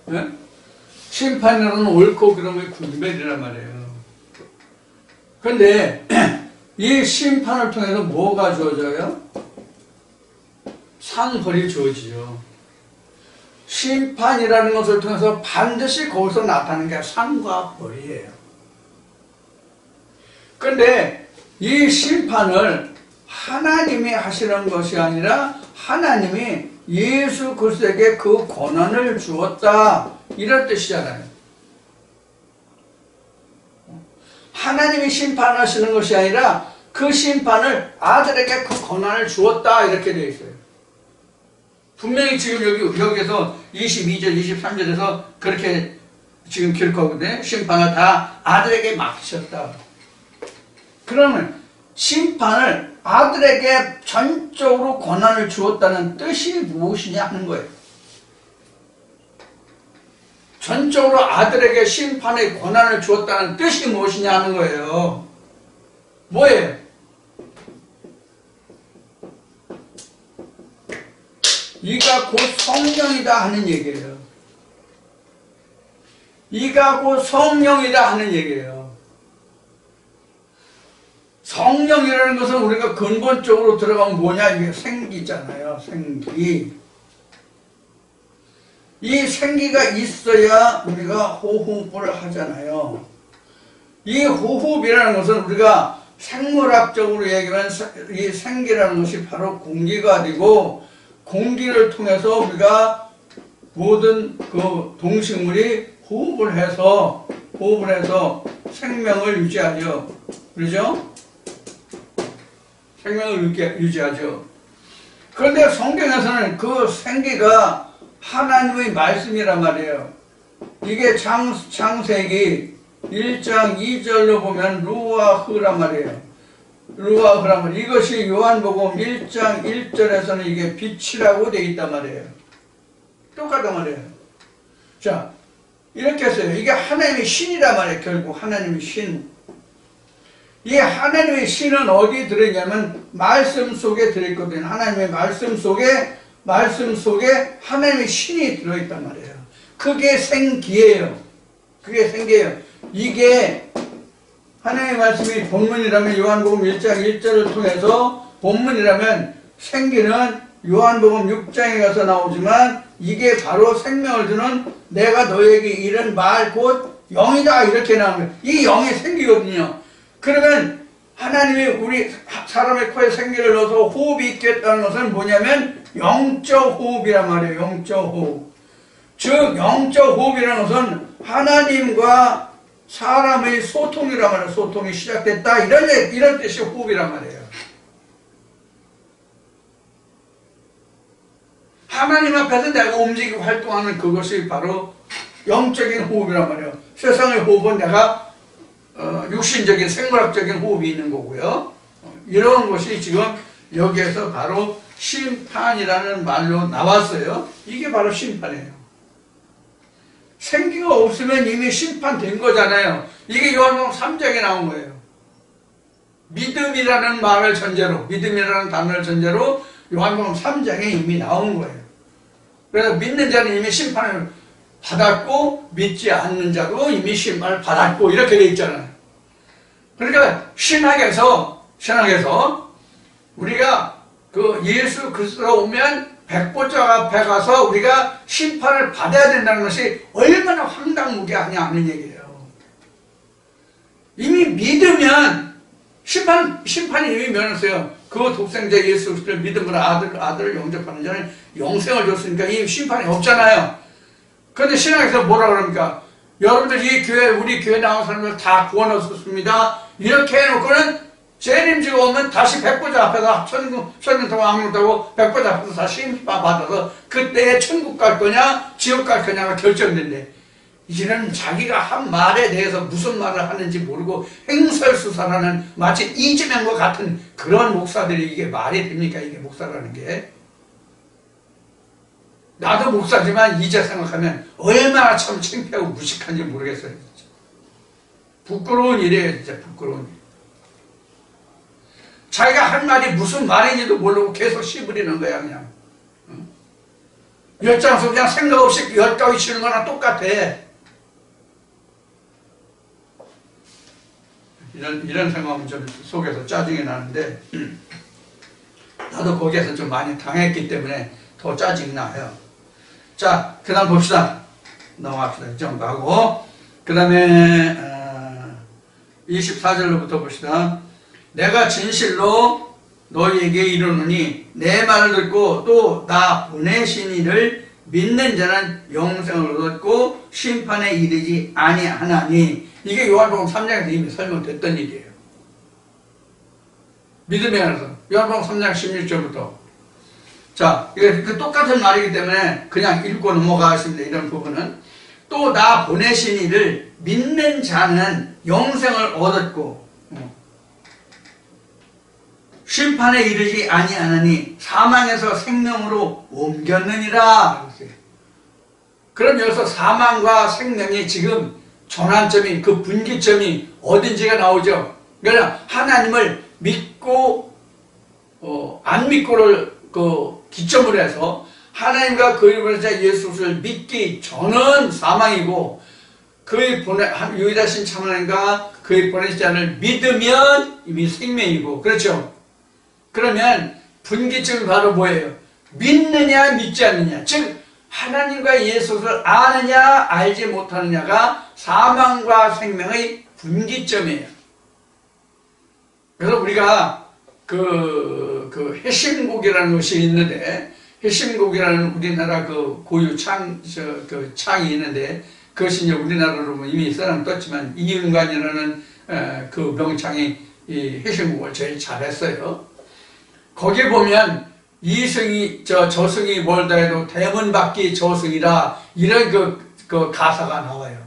네? 심판이라는 옳고 그름의 분별이란 말이에요. 그런데 이 심판을 통해서 뭐가 주어져요? 상벌이 주어지죠. 심판이라는 것을 통해서 반드시 거기서 나타나는 게 상과 벌이에요. 그런데 이 심판을 하나님이 하시는 것이 아니라 하나님이 예수 그리스도에게 그 권한을 주었다, 이런 뜻이잖아요. 하나님이 심판하시는 것이 아니라 그 심판을 아들에게 그 권한을 주었다, 이렇게 되어 있어요. 분명히 지금 여기에서 22절, 23절에서 그렇게 지금 기록하거든요. 심판을 다 아들에게 맡기셨다. 그러면 심판을 아들에게 전적으로 권한을 주었다는 뜻이 무엇이냐 하는 거예요. 전적으로 아들에게 심판의 권한을 주었다는 뜻이 무엇이냐 하는 거예요. 뭐예요? 이가 곧 성령이다 하는 얘기예요. 이가 곧 성령이다 하는 얘기예요. 성령이라는 것은 우리가 근본적으로 들어가면 뭐냐? 이게 생기잖아요. 생기. 이 생기가 있어야 우리가 호흡을 하잖아요. 이 호흡이라는 것은 우리가 생물학적으로 얘기하면 이 생기라는 것이 바로 공기가 되고, 공기를 통해서 우리가 모든 그 동식물이 호흡을 해서 생명을 유지하죠. 그러죠? 생명을 유지하죠. 그런데 성경에서는 그 생기가 하나님의 말씀이란 말이에요. 이게 창세기 1장 2절로 보면 루아흐란 말이에요. 루아흐란 말. 이것이 요한복음 1장 1절에서는 이게 빛이라고 되어 있단 말이에요. 똑같단 말이에요. 자, 이렇게 했어요. 이게 하나님의 신이란 말이에요. 결국 하나님의 신. 이 하나님의 신은 어디 들어있냐면 말씀 속에 들어있거든요. 하나님의 말씀 속에 하나님의 신이 들어있단 말이에요. 그게 생기예요. 그게 생기예요. 이게 하나님의 말씀이 본문이라면 요한복음 1장 1절을 통해서 본문이라면 생기는 요한복음 6장에 가서 나오지만 이게 바로 생명을 주는 내가 너에게 이른 말 곧 영이다, 이렇게 나오는 거예요. 이 영이 생기거든요. 그러면 하나님이 우리 사람의 코에 생기를 넣어서 호흡이 있겠다는 것은 뭐냐면 영적 호흡이란 말이에요. 영적 호흡. 즉 영적 호흡이라는 것은 하나님과 사람의 소통이란 말이에요. 소통이 시작됐다, 이런 뜻이 호흡이란 말이에요. 하나님 앞에서 내가 움직이고 활동하는 그것이 바로 영적인 호흡이란 말이에요. 세상의 호흡은 내가 육신적인 생물학적인 호흡이 있는 거고요. 이런 것이 지금 여기에서 바로 심판이라는 말로 나왔어요. 이게 바로 심판이에요. 생기가 없으면 이미 심판된 거잖아요. 이게 요한복음 3장에 나온 거예요. 믿음이라는 말을 전제로, 믿음이라는 단어를 전제로 요한복음 3장에 이미 나온 거예요. 그래서 믿는 자는 이미 심판을 받았고 믿지 않는 자도 이미 심판을 받았고 이렇게 되어 있잖아요. 그러니까 신학에서 우리가 그 예수 그리스도가 오면 백보자 앞에 가서 우리가 심판을 받아야 된다는 것이 얼마나 황당무계하냐 하는 얘기예요. 이미 믿으면 심판이 이미 면했어요. 그 독생자 예수 그리스도를 믿음으로 아들을 영접하는 자는 영생을 줬으니까 이 심판이 없잖아요. 그런데 신학에서 뭐라 그럽니까? 여러분들 우리 교회 나온 사람들 다 구원 얻었습니다. 이렇게 해놓고는 재림지가 오면 다시 백보자 앞에서 천년 동안 아무것도 백보자 앞에서 다시 심판 받아서 그때 천국 갈 거냐 지옥 갈 거냐가 결정된대. 이제는 자기가 한 말에 대해서 무슨 말을 하는지 모르고 행설수설하는 마치 이재명과 같은 그런 목사들이 이게 말이 됩니까? 이게 목사라는 게. 나도 목사지만 이제 생각하면 얼마나 참 창피하고 무식한지 모르겠어요. 진짜. 부끄러운 일이에요. 진짜 부끄러운 일. 자기가 한 말이 무슨 말인지도 모르고 계속 씹으리는 거야, 그냥. 엿장수 그냥 생각 없이 엿가위 치는 거랑 똑같아. 이런 생각하면 좀 속에서 짜증이 나는데, 나도 거기에서 좀 많이 당했기 때문에 더 짜증이 나요. 자, 그 다음 봅시다. 넘어갑시다. 정하고. 그 다음에, 24절로부터 봅시다. 내가 진실로 너희에게 이르노니 내 말을 듣고 또 나 보내신 이를 믿는 자는 영생을 얻고 심판에 이르지 아니하나니. 이게 요한복음 3장에서 이미 설명됐던 일이에요. 믿음에 관해서 요한복음 3장 16절부터. 자, 이게 똑같은 말이기 때문에 그냥 읽고 넘어가겠습니다. 이런 부분은. 또 나 보내신 이를 믿는 자는 영생을 얻었고 심판에 이르지 아니하나니 사망에서 생명으로 옮겼느니라. 그럼 여기서 사망과 생명이 지금 전환점이, 그 분기점이 어딘지가 나오죠. 그러니까 하나님을 믿고 안 믿고를 기점으로 해서 하나님과 그의 보내자 예수를 믿기 전은 사망이고, 그의 유일하신 참 하나님과 그의 보내신 자를 믿으면 이미 생명이고. 그렇죠? 그러면 분기점이 바로 뭐예요? 믿느냐 믿지 않느냐. 즉 하나님과 예수를 아느냐 알지 못하느냐가 사망과 생명의 분기점이에요. 그래서 우리가 그 해심곡이라는 것이 있는데, 해심곡이라는 우리나라 그 고유 창이 있는데, 그것이 이제 우리나라로 이미 사람 떴지만 이윤관이라는 그 명창이 이 해심곡을 제일 잘했어요. 거기 보면 이승이 저승이 멀다 해도 대문 밖이 저승이라, 이런 그 가사가 나와요.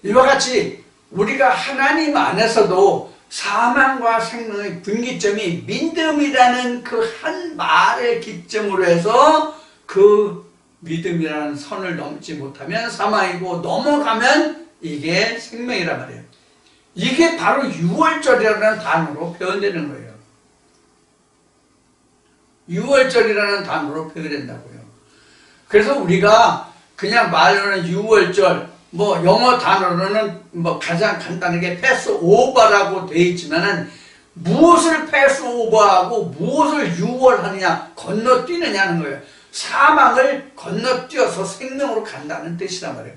이와 같이 우리가 하나님 안에서도 사망과 생명의 분기점이 믿음이라는 그 한 말을 기점으로 해서 그 믿음이라는 선을 넘지 못하면 사망이고, 넘어가면 이게 생명이란 말이에요. 이게 바로 유월절이라는 단어로 표현되는 거예요. 유월절이라는 단어로 표현된다고요. 그래서 우리가 그냥 말로는 유월절, 영어 단어로는 가장 간단하게 패스오버라고 되어 있지만은, 무엇을 패스오버하고 무엇을 유월하느냐, 건너뛰느냐는 거예요. 사망을 건너뛰어서 생명으로 간다는 뜻이란 말이에요.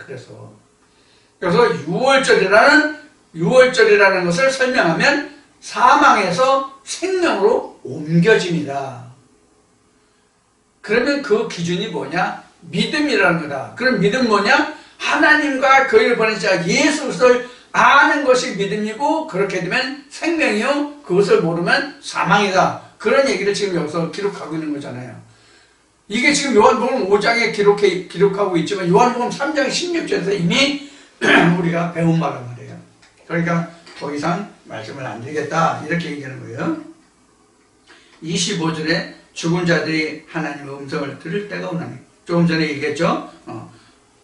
그래서 유월절이라는 것을 설명하면 사망에서 생명으로 옮겨집니다. 그러면 그 기준이 뭐냐? 믿음이라는 거다. 그럼 믿음 뭐냐? 하나님과 그를 보낸 자 예수를 아는 것이 믿음이고, 그렇게 되면 생명이요, 그것을 모르면 사망이다. 그런 얘기를 지금 여기서 기록하고 있는 거잖아요. 이게 지금 요한복음 5장에 기록하고 있지만 요한복음 3장 16절에서 이미 우리가 배운 말란 말이에요. 그러니까 더 이상 말씀을 안 드리겠다, 이렇게 얘기하는 거예요. 25절에 죽은 자들이 하나님의 음성을 들을 때가 오나니. 조금 전에 얘기했죠.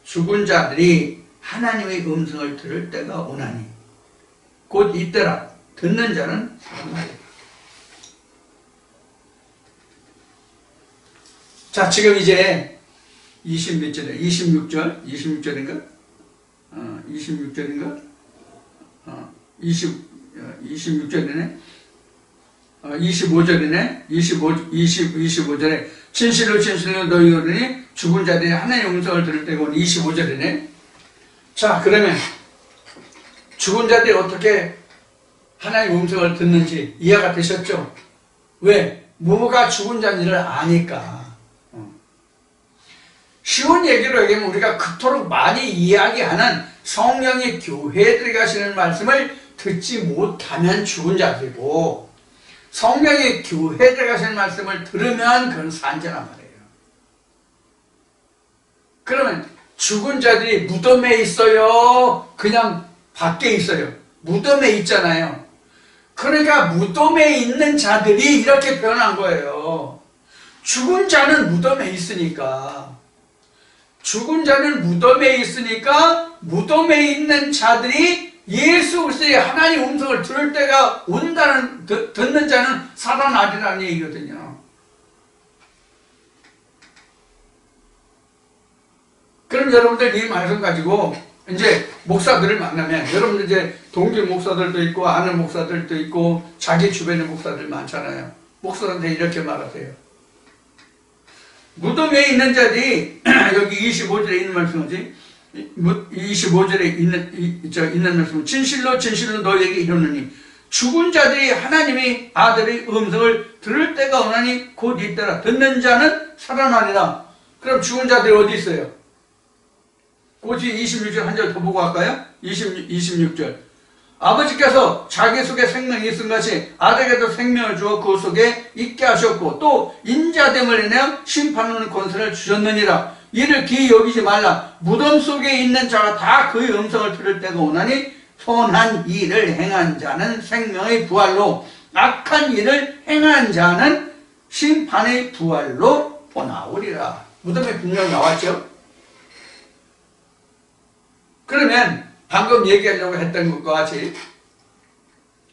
죽은 자들이 하나님의 음성을 들을 때가 오나니 곧 이때라. 듣는 자는 살아나리라. 자, 지금 이제 26절인가? 26절이네. 25절이네. 25절에 진실로 너희 어른이 죽은 자들이 하나님의 음성을 들을 때가 오니. 25절이네. 자, 그러면 죽은 자들이 어떻게 하나님의 음성을 듣는지 이해가 되셨죠? 왜? 뭐가 죽은 자인지를 아니까. 쉬운 얘기로 얘기하면 우리가 그토록 많이 이야기하는 성령이 교회에 들어가시는 말씀을 듣지 못하면 죽은 자들이고, 성령이 교회에 들어가시는 말씀을 들으면 그건 산자란 말이에요. 그러면 죽은 자들이 무덤에 있어요? 그냥 밖에 있어요? 무덤에 있잖아요. 그러니까 무덤에 있는 자들이 이렇게 표현한 거예요. 죽은 자는 무덤에 있으니까. 죽은 자는 무덤에 있으니까 무덤에 있는 자들이 예수 그리스도의 하나님 음성을 들을 때가 온다는 듣는 자는 살아나리라는 얘기거든요. 그럼 여러분들 이 말씀 가지고 이제 목사들을 만나면 여러분들 이제 동기 목사들도 있고 아는 목사들도 있고 자기 주변에 목사들 많잖아요. 목사한테 이렇게 말하세요. 무덤에 있는 자들이 여기 25절에 있는 말씀이지 25절에 있는 말씀 진실로 진실로 너희에게 이르노니 죽은 자들이 하나님의 아들의 음성을 들을 때가 오나니 곧 이때라. 듣는 자는 살아나리라. 그럼 죽은 자들이 어디 있어요? 곧이 26절 한 절 더 보고 할까요? 26절. 아버지께서 자기 속에 생명이 있은 것이 아들에게도 생명을 주어 그 속에 있게 하셨고 또 인자됨을 인하여 심판하는 권세를 주셨느니라. 이를 기이 여기지 말라. 무덤 속에 있는 자가 다 그의 음성을 들을 때가 오나니 선한 일을 행한 자는 생명의 부활로 악한 일을 행한 자는 심판의 부활로 오나오리라. 무덤에 분명 나왔죠? 그러면 방금 얘기하려고 했던 것과 같이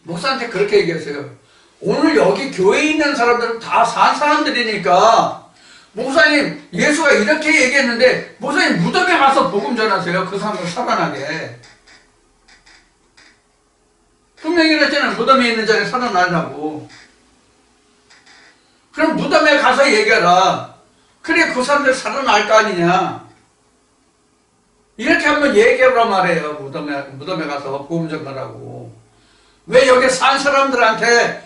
목사한테 그렇게 얘기했어요. 오늘 여기 교회에 있는 사람들은 다 산 사람들이니까 목사님 예수가 이렇게 얘기했는데 목사님 무덤에 가서 복음 전하세요. 그 사람들 살아나게. 분명히 그랬잖아요. 무덤에 있는 자를 살아나려고. 그럼 무덤에 가서 얘기하라. 그래 그 사람들 살아날 거 아니냐. 이렇게 한번 얘기해보란 말이에요. 무덤에 가서 복음 전하라고. 왜 여기 산 사람들한테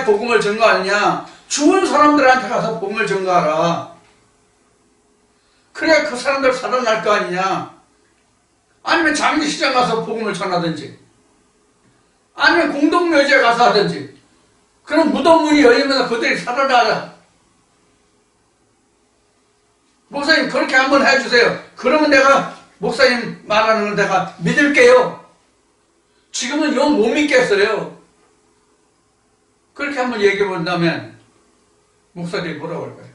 복음을 전가하느냐. 죽은 사람들한테 가서 복음을 전가하라. 그래야 그 사람들 살아날 거 아니냐. 아니면 장례시장 가서 복음을 전하든지 아니면 공동묘지에 가서 하든지. 그럼 무덤 문이 열리면서 그들이 살아나라. 목사님 그렇게 한번 해주세요. 그러면 내가 목사님 말하는 걸 내가 믿을게요. 지금은 영 못 믿겠어요. 그렇게 한번 얘기해 본다면 목사들이 뭐라고 할까요?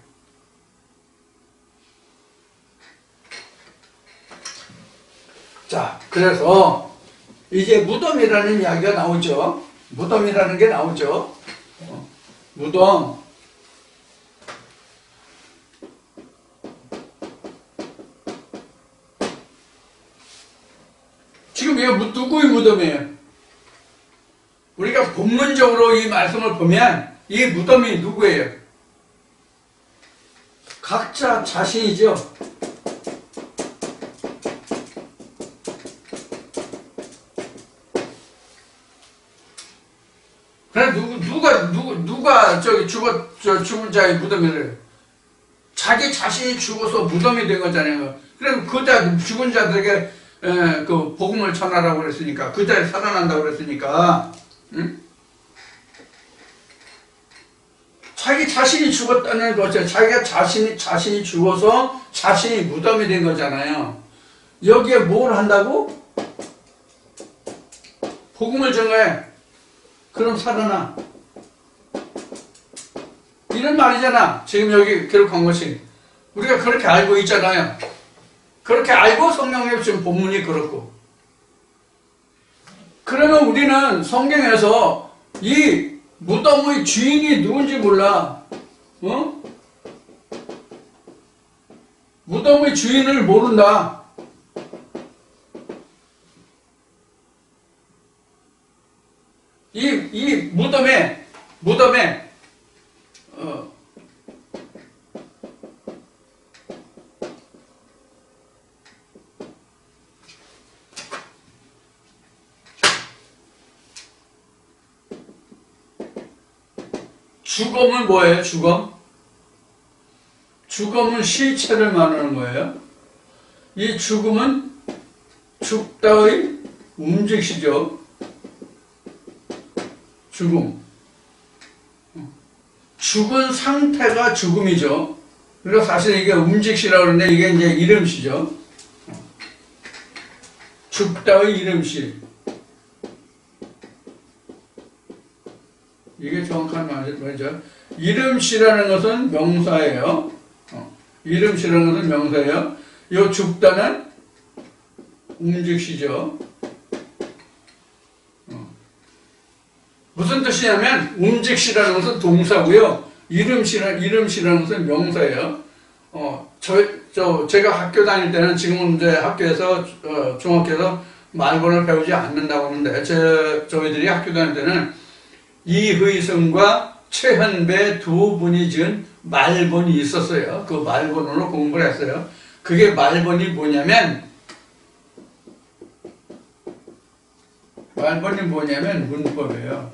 자, 그래서 이제 무덤이라는 이야기가 나오죠. 무덤이라는 게 나오죠. 무덤. 지금 이거 누구의 무덤이에요? 우리가 본문적으로 이 말씀을 보면 이 무덤이 누구예요? 각자 자신이죠. 그래 누가 죽은 자의 무덤이래요? 자기 자신이 죽어서 무덤이 된 거잖아요. 그래서 죽은 자들에게 그 복음을 전하라고 그랬으니까 그 자리에 살아난다고 그랬으니까 응? 자기 자신이 죽었다는 거죠. 자기가 자신이 죽어서 자신이 무덤이 된 거잖아요. 여기에 뭘 한다고? 복음을 전해. 그럼 살아나. 이런 말이잖아. 지금 여기 기록한 것이. 우리가 그렇게 알고 있잖아요. 그렇게 알고 성경에 지금 본문이 그렇고. 그러면 우리는 성경에서 이 무덤의 주인이 누군지 몰라. 무덤의 주인을 모른다. 이 무덤에 죽음은 뭐예요? 죽음은 실체를 말하는 거예요. 이 죽음은 죽다의 움직이죠. 죽은 상태가 죽음이죠. 그리고 사실 이게 움직시라고 그러는데 이게 이제 이름시죠. 죽다의 이름시. 이게 정확한 말이죠. 이름시라는 것은 명사예요. 이름시라는 것은 명사예요. 이 죽다는 움직시죠. 무슨 뜻이냐면 움직시라는 것은 동사고요. 이름시라는 것은 명사예요. 제가 학교 다닐 때는 지금은 이제 학교에서 중학교에서 말본을 배우지 않는다고 하는데 저희들이 학교 다닐 때는 이의성과 최현배 두 분이 지은 말본이 있었어요. 그 말본으로 공부를 했어요. 그게 말본이 뭐냐면 문법이에요.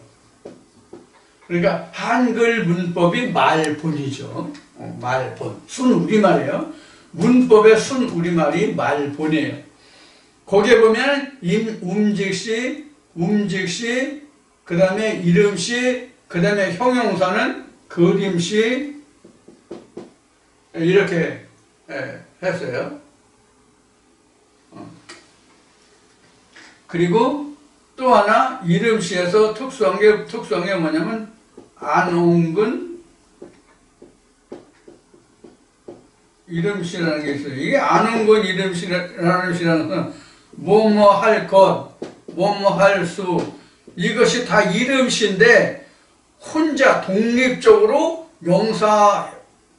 그러니까 한글 문법이 말본이죠. 말본. 순우리말이에요. 문법의 순우리말이 말본이에요. 거기에 보면 움직시, 그 다음에 이름시, 그 다음에 형용사는 그림시, 이렇게 했어요. 그리고 또 하나 이름시에서 특수한 게 뭐냐면 안홍근 이름시라는 게 있어요. 이게 안홍근 이름시라는 것은 뭐뭐 할 것, 뭐뭐 할 수, 이것이 다 이름시인데 혼자 독립적으로 명사의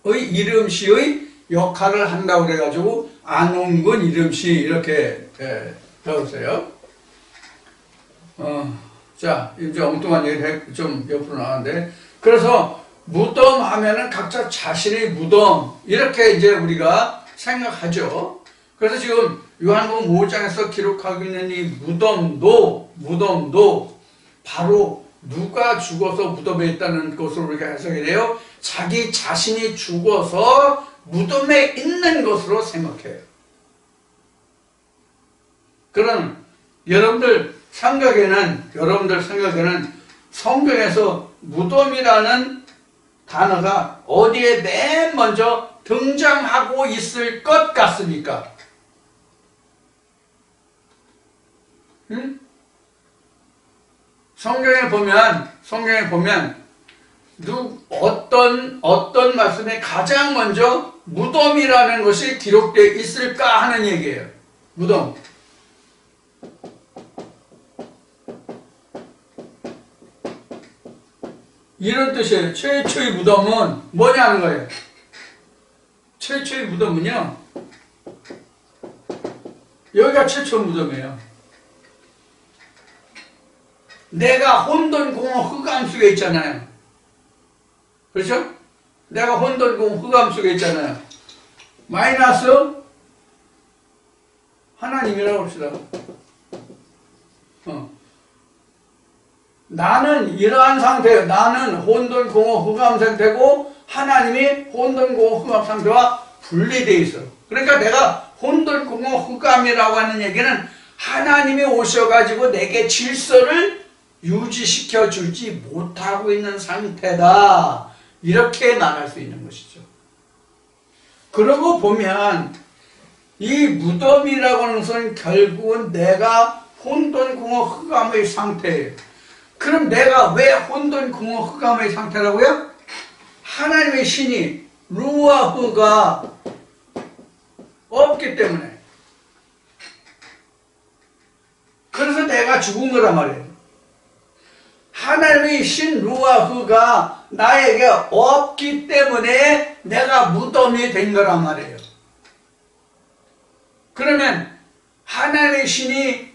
이름시의 역할을 한다고 그래가지고 안홍근 이름시 이렇게 배웠어요. 자, 이제 엉뚱한 얘기 좀 옆으로 나왔는데, 그래서 무덤 하면은 각자 자신의 무덤, 이렇게 이제 우리가 생각하죠. 그래서 지금 요한복음 5장에서 기록하고 있는 이 무덤도 바로 누가 죽어서 무덤에 있다는 것으로 우리가 해석이 돼요. 자기 자신이 죽어서 무덤에 있는 것으로 생각해요. 그럼 여러분들 생각에는 성경에서 무덤이라는 단어가 어디에 맨 먼저 등장하고 있을 것 같습니까? 성경에 보면 어떤 말씀에 가장 먼저 무덤이라는 것이 기록되어 있을까 하는 얘기예요. 무덤. 이런 뜻이에요. 최초의 무덤은 뭐냐는 거예요. 최초의 무덤은요, 여기가 최초 무덤이에요. 내가 혼돈공허 흑암 속에 있잖아요. 그렇죠? 내가 혼돈공허 흑암 속에 있잖아요. 마이너스 하나님이라고 합시다. 나는 이러한 상태예요. 나는 혼돈공허 흑암 상태고 하나님이 혼돈공허 흑암 상태와 분리되어 있어. 그러니까 내가 혼돈공허 흑암이라고 하는 얘기는 하나님이 오셔가지고 내게 질서를 유지시켜 주지 못하고 있는 상태다. 이렇게 말할 수 있는 것이죠. 그러고 보면 이 무덤이라고 하는 것은 결국은 내가 혼돈공허 흑암의 상태예요. 그럼 내가 왜 혼돈공허 흑암의 상태라고요? 하나님의 신이 루아흐가 없기 때문에. 그래서 내가 죽은 거란 말이에요. 하나님의 신 루아흐가 나에게 없기 때문에 내가 무덤이 된 거란 말이에요. 그러면 하나님의 신이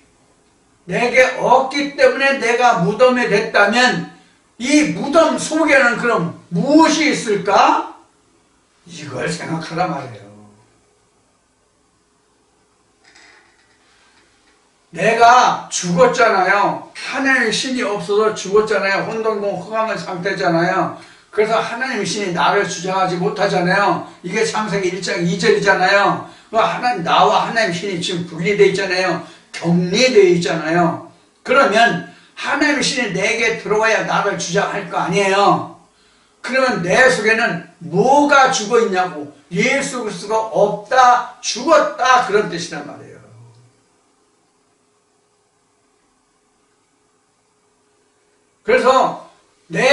내게 없기 때문에 내가 무덤이 됐다면 이 무덤 속에는 그럼 무엇이 있을까? 이걸 생각하란 말이에요. 내가 죽었잖아요. 하나님의 신이 없어서 죽었잖아요. 혼돈공허 흑암의 상태잖아요. 그래서 하나님의 신이 나를 주장하지 못하잖아요. 이게 창세기 1장 2절이잖아요. 하나님, 나와 하나님의 신이 지금 분리되어 있잖아요. 격리되어 있잖아요. 그러면 하나님의 신이 내게 들어와야 나를 주장할 거 아니에요. 그러면 내 속에는 뭐가 죽어 있냐고. 예수 그리스도가 없다, 죽었다, 그런 뜻이란 말이에요. 그래서 내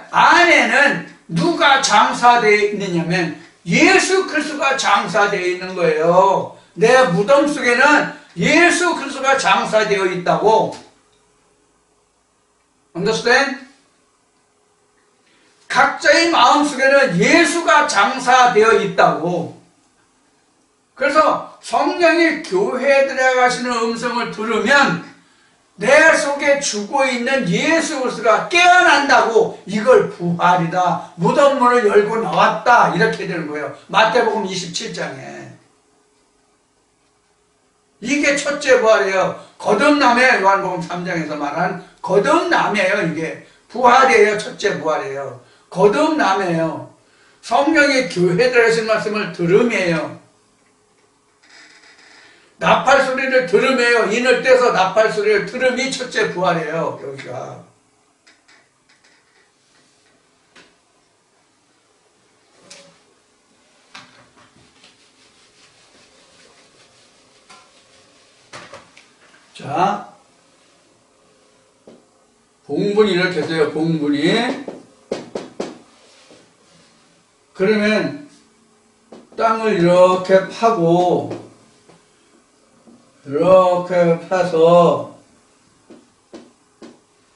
안에는 누가 장사되어 있느냐면 예수 그리스도가 장사되어 있는 거예요. 내 무덤 속에는 예수 그리스도가 장사되어 있다고. understand? 각자의 마음속에는 예수가 장사되어 있다고. 그래서 성령이 교회에 들어가시는 음성을 들으면 내 속에 죽어 있는 예수 그리스도가 깨어난다고. 이걸 부활이다. 무덤 문을 열고 나왔다. 이렇게 되는 거예요. 마태복음 27장에. 이게 첫째 부활이에요. 거듭남이에요. 요한복음 3장에서 말한 거듭남이에요. 이게 부활이에요. 첫째 부활이에요. 거듭남이에요. 성령이 교회에 들어가신 말씀을 들음이에요. 나팔 소리를 들음이에요. 인을 떼서 나팔 소리를 들음이 첫째 부활이에요. 여기가. 자, 봉분이 이렇게 돼요. 봉분이. 그러면 땅을 이렇게 파고 이렇게 파서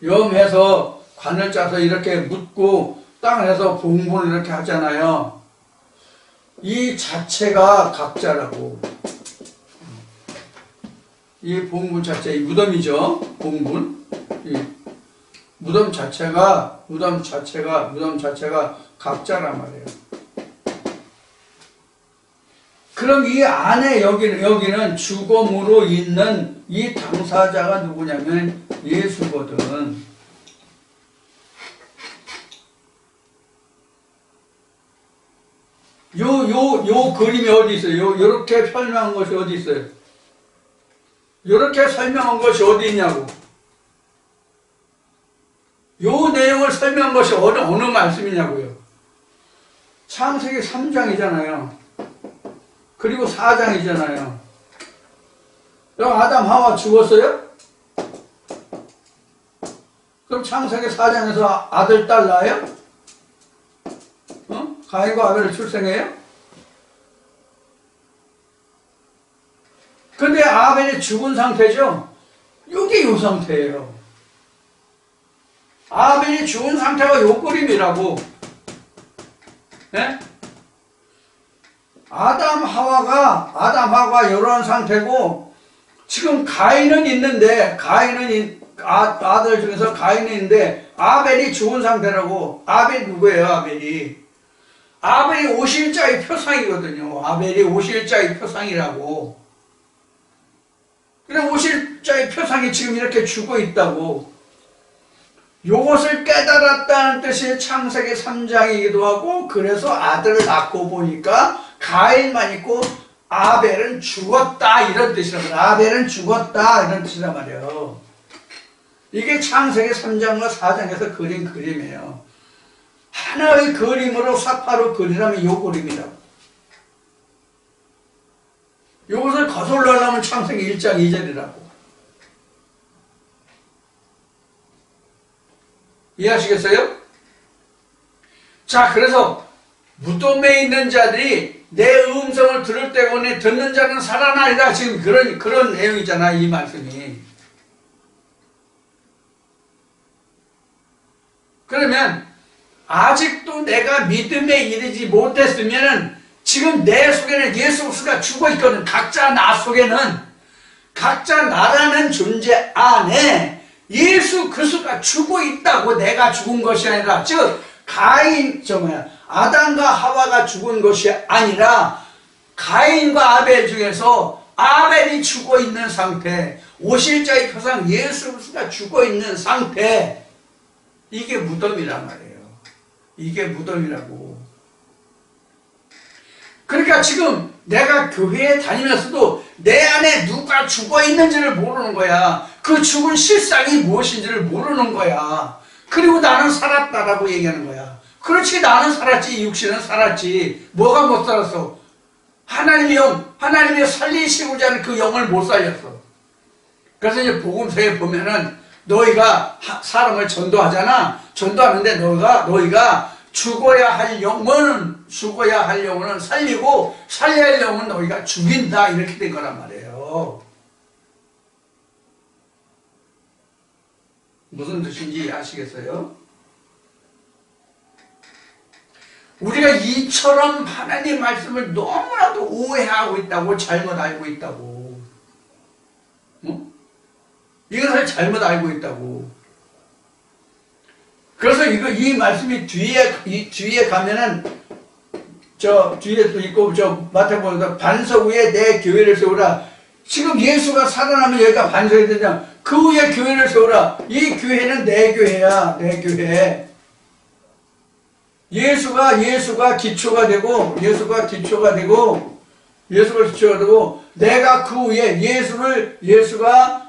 염해서 관을 짜서 이렇게 묻고 땅을 해서 봉분을 이렇게 하잖아요. 이 자체가 각자라고. 이 봉분 자체, 이 무덤이죠. 봉분. 이 무덤 자체가 각자란 말이에요. 그럼 이 안에 여기는 죽음으로 있는 이 당사자가 누구냐면 예수거든. 요 그림이 어디 있어요? 요렇게 설명한 것이 어디 있어요? 요렇게 설명한 것이 어디 있냐고. 요 내용을 설명한 것이 어느 말씀이냐고요. 창세기 3장이잖아요. 그리고 4장이잖아요. 그럼 아담 하와 죽었어요? 그럼 창세기 4장에서 아들 딸 낳아요? 가인과 아벨을 출생해요? 근데 아벨이 죽은 상태죠? 이게 요 상태예요. 아벨이 죽은 상태가 요 그림이라고. 네? 아담 하와가 이런 상태고, 지금 가인은 있는데, 아들 중에서 가인이 있는데, 아벨이 죽은 상태라고. 아벨이 누구예요, 아벨이? 아벨이 오실자의 표상이거든요. 아벨이 오실자의 표상이라고. 그래, 오실자의 표상이 지금 이렇게 죽어 있다고. 요것을 깨달았다는 뜻이 창세기 3장이기도 하고, 그래서 아들을 낳고 보니까 가인만 있고 아벨은 죽었다 이런 뜻이란 말이에요. 아벨은 죽었다 이런 뜻이란 말이에요. 이게 창세기 3장과 4장에서 그린 그림이에요. 하나의 그림으로 사파로 그리라면 요 그림이라고. 요것을 거슬러 하려면 창세기 1장 2절이라고. 이해하시겠어요? 자, 그래서 무덤에 있는 자들이 내 음성을 들을 때문에 듣는 자는 살아나리라. 지금 그런 내용이잖아, 이 말씀이. 그러면 아직도 내가 믿음에 이르지 못했으면 지금 내 속에는 예수 그리스도가 죽어 있거든. 각자 나 속에는, 각자 나라는 존재 안에 예수 그리스도가 죽어 있다고. 내가 죽은 것이 아니라, 즉 아담과 하와가 죽은 것이 아니라 가인과 아벨 중에서 아벨이 죽어 있는 상태, 오실자의 표상 예수 그리스도가 죽어 있는 상태, 이게 무덤이란 말이에요. 이게 무덤이라고. 그러니까 지금 내가 교회에 다니면서도 내 안에 누가 죽어 있는지를 모르는 거야. 그 죽은 실상이 무엇인지를 모르는 거야. 그리고 나는 살았다라고 얘기하는 거야. 그렇지, 나는 살았지. 육신은 살았지. 뭐가 못 살았어? 하나님의 영, 하나님의 살리시고자 하는 그 영을 못 살렸어. 그래서 이제 복음서에 보면은 너희가 사람을 전도하잖아. 전도하는데 너희가 죽어야 할 영혼은 살리고 살려야 할 영혼은 너희가 죽인다. 이렇게 된 거란 말이에요. 무슨 뜻인지 아시겠어요? 우리가 이처럼 하나님 말씀을 너무나도 오해하고 있다고, 잘못 알고 있다고. 이것을 잘못 알고 있다고. 그래서 이 말씀이 뒤에 가면은, 뒤에도 있고, 마태복음에서 반석 위에 내 교회를 세우라. 지금 예수가 살아나면 여기가 반석이 되냐? 그 위에 교회를 세우라. 이 교회는 내 교회야, 내 교회. 예수가 기초가 되고, 내가 그 위에 예수가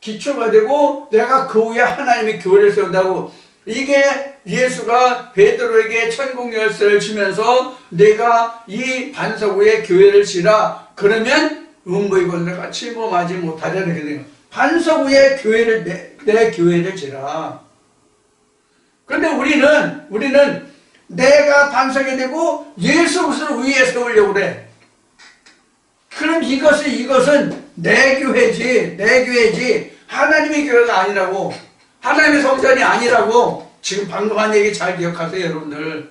기초가 되고, 내가 그 위에 하나님의 교회를 세운다고. 이게 예수가 베드로에게 천국 열쇠를 주면서 내가 이 반석 위에 교회를 지라. 그러면 음부이건들과 침범하지 못하리라. 그래요. 반석 위에 내 교회를 지라. 그런데 우리는 내가 반석이 되고 예수 그리스도를 위에 세우려고 그래. 그럼 이것은 내 교회지 하나님의 교회가 아니라고, 하나님의 성전이 아니라고. 지금 방금 한 얘기 잘 기억하세요, 여러분들.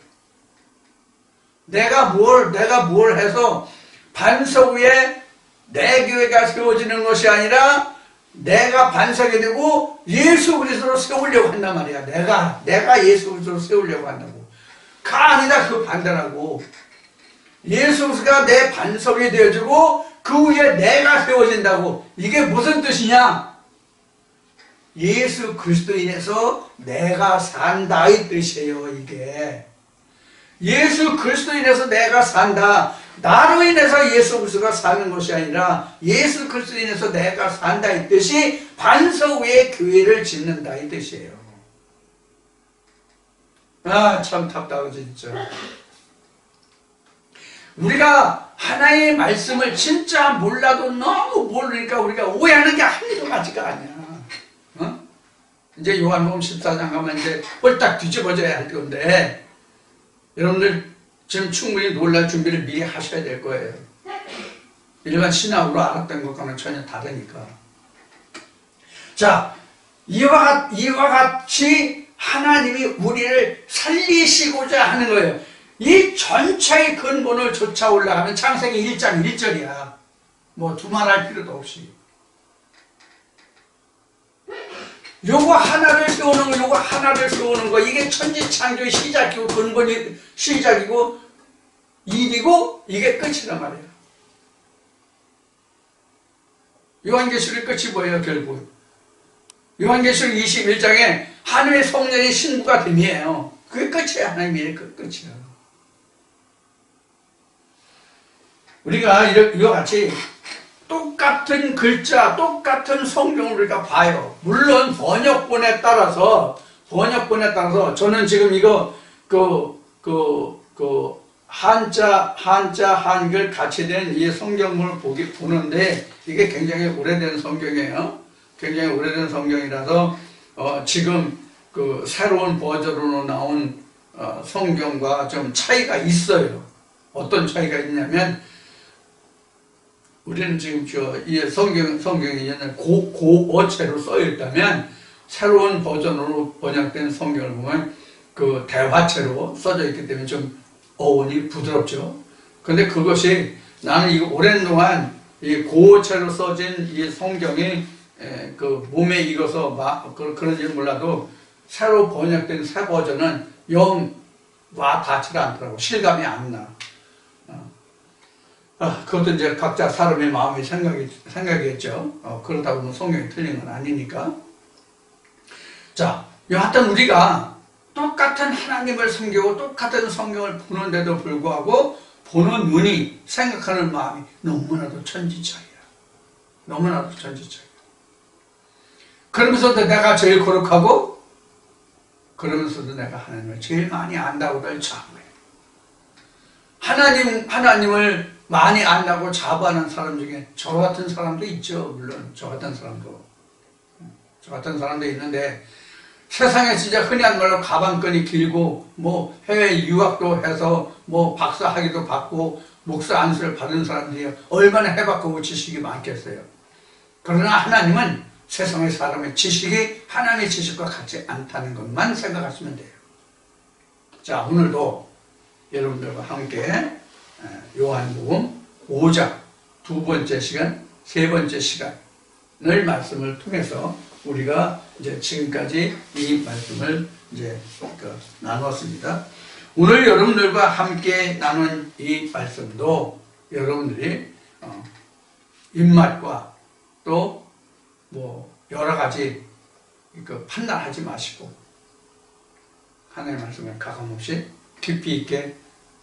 내가 뭘 해서 반석 위에 내 교회가 세워지는 것이 아니라 내가 반석이 되고 예수 그리스도로 세우려고 한단 말이야. 내가 예수 그리스도로 세우려고 한다고. 아니다, 그 반대라고. 예수 그리스도가 내 반석이 되어주고 그 위에 내가 세워진다고. 이게 무슨 뜻이냐? 예수 그리스도인에서 내가 산다, 이 뜻이에요, 이게. 예수 그리스도인에서 내가 산다. 나로 인해서 예수 그리스도가 사는 것이 아니라 예수 그리스도인에서 내가 산다, 이 뜻이 반석 위에 교회를 짓는다, 이 뜻이에요. 참 답답하죠, 진짜. 우리가 하나님의 말씀을 진짜 몰라도 너무 모르니까 우리가 오해하는 게 한두 가지가 아니야. 이제 요한복음 14장 가면 이제 홀딱 뒤집어져야 할 건데, 여러분들 지금 충분히 놀랄 준비를 미리 하셔야 될 거예요. 일반 신학으로 알았던 것과는 전혀 다르니까. 자, 이와 같이 하나님이 우리를 살리시고자 하는 거예요. 이 전체의 근본을 쫓아 올라가면 창세기 1장 1절이야. 뭐 두말할 필요도 없이. 요거 하나를 세우는 거, 이게 천지창조의 시작이고 근본이 시작이고 일이고 이게 끝이란 말이에요. 요한계시록 끝이 뭐예요, 결국? 요한계시록 21장에 하늘의 성령의 신부가 됨이에요. 그게 끝이에요. 하나님의 끝이에요. 우리가 이와 같이 똑같은 글자, 똑같은 성경을 우리가 봐요. 물론 번역본에 따라서 저는 지금 이거 한자 한글 같이 된 이 성경을 보는데 이게 굉장히 오래된 성경이에요. 굉장히 오래된 성경이라서 지금 그 새로운 버전으로 나온 성경과 좀 차이가 있어요. 어떤 차이가 있냐면, 우리는 지금 이 성경이 옛날 고어체로 써 있다면, 새로운 버전으로 번역된 성경을 보면 그 대화체로 써져 있기 때문에 좀 어원이 부드럽죠. 근데 그것이, 나는 이거 오랜 동안 이 고어체로 써진 이 성경이 그 몸에 익어서 그런지 몰라도 새로 번역된 새 버전은 영 와 닿지가 않더라고. 실감이 안 나. 그것도 이제 각자 사람의 마음의 생각이겠죠. 그러다 보면 성경이 틀린 건 아니니까. 자, 여하튼 우리가 똑같은 하나님을 섬기고 똑같은 성경을 보는데도 불구하고 보는 눈이, 생각하는 마음이 너무나도 천지차이야. 너무나도 천지차이야. 그러면서도 내가 제일 거룩하고, 그러면서도 내가 하나님을 제일 많이 안다고들 자부해. 하나님을 많이 안다고 자부하는 사람 중에 저 같은 사람도 있죠. 물론 저 같은 사람도 있는데, 세상에 진짜 흔히 한 말로 가방끈이 길고 뭐 해외 유학도 해서 뭐 박사 학위도 받고 목사 안수를 받은 사람들이 얼마나 해봤고 지식이 많겠어요. 그러나 하나님은 세상의 사람의 지식이 하나님의 지식과 같지 않다는 것만 생각하시면 돼요. 자, 오늘도 여러분들과 함께 요한복음 5장 두 번째 시간, 세 번째 시간을 말씀을 통해서 우리가 이제 지금까지 이 말씀을 이제 나눴습니다. 오늘 여러분들과 함께 나눈 이 말씀도 여러분들이 입맛과 또 여러 가지 판단하지 마시고 하나님의 말씀을 가감없이 깊이 있게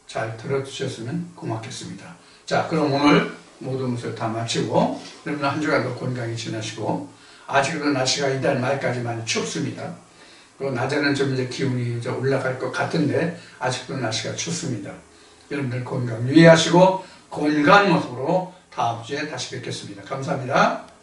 잘 들어주셨으면 고맙겠습니다. 자, 그럼 오늘 모든 것을 다 마치고 여러분 한 주간도 건강히 지나시고, 아직도 날씨가 이달 말까지 많이 춥습니다. 그리고 낮에는 좀 이제 기온이 좀 올라갈 것 같은데 아직도 날씨가 춥습니다. 여러분들 건강 유의하시고 건강한 모습으로 다음 주에 다시 뵙겠습니다. 감사합니다.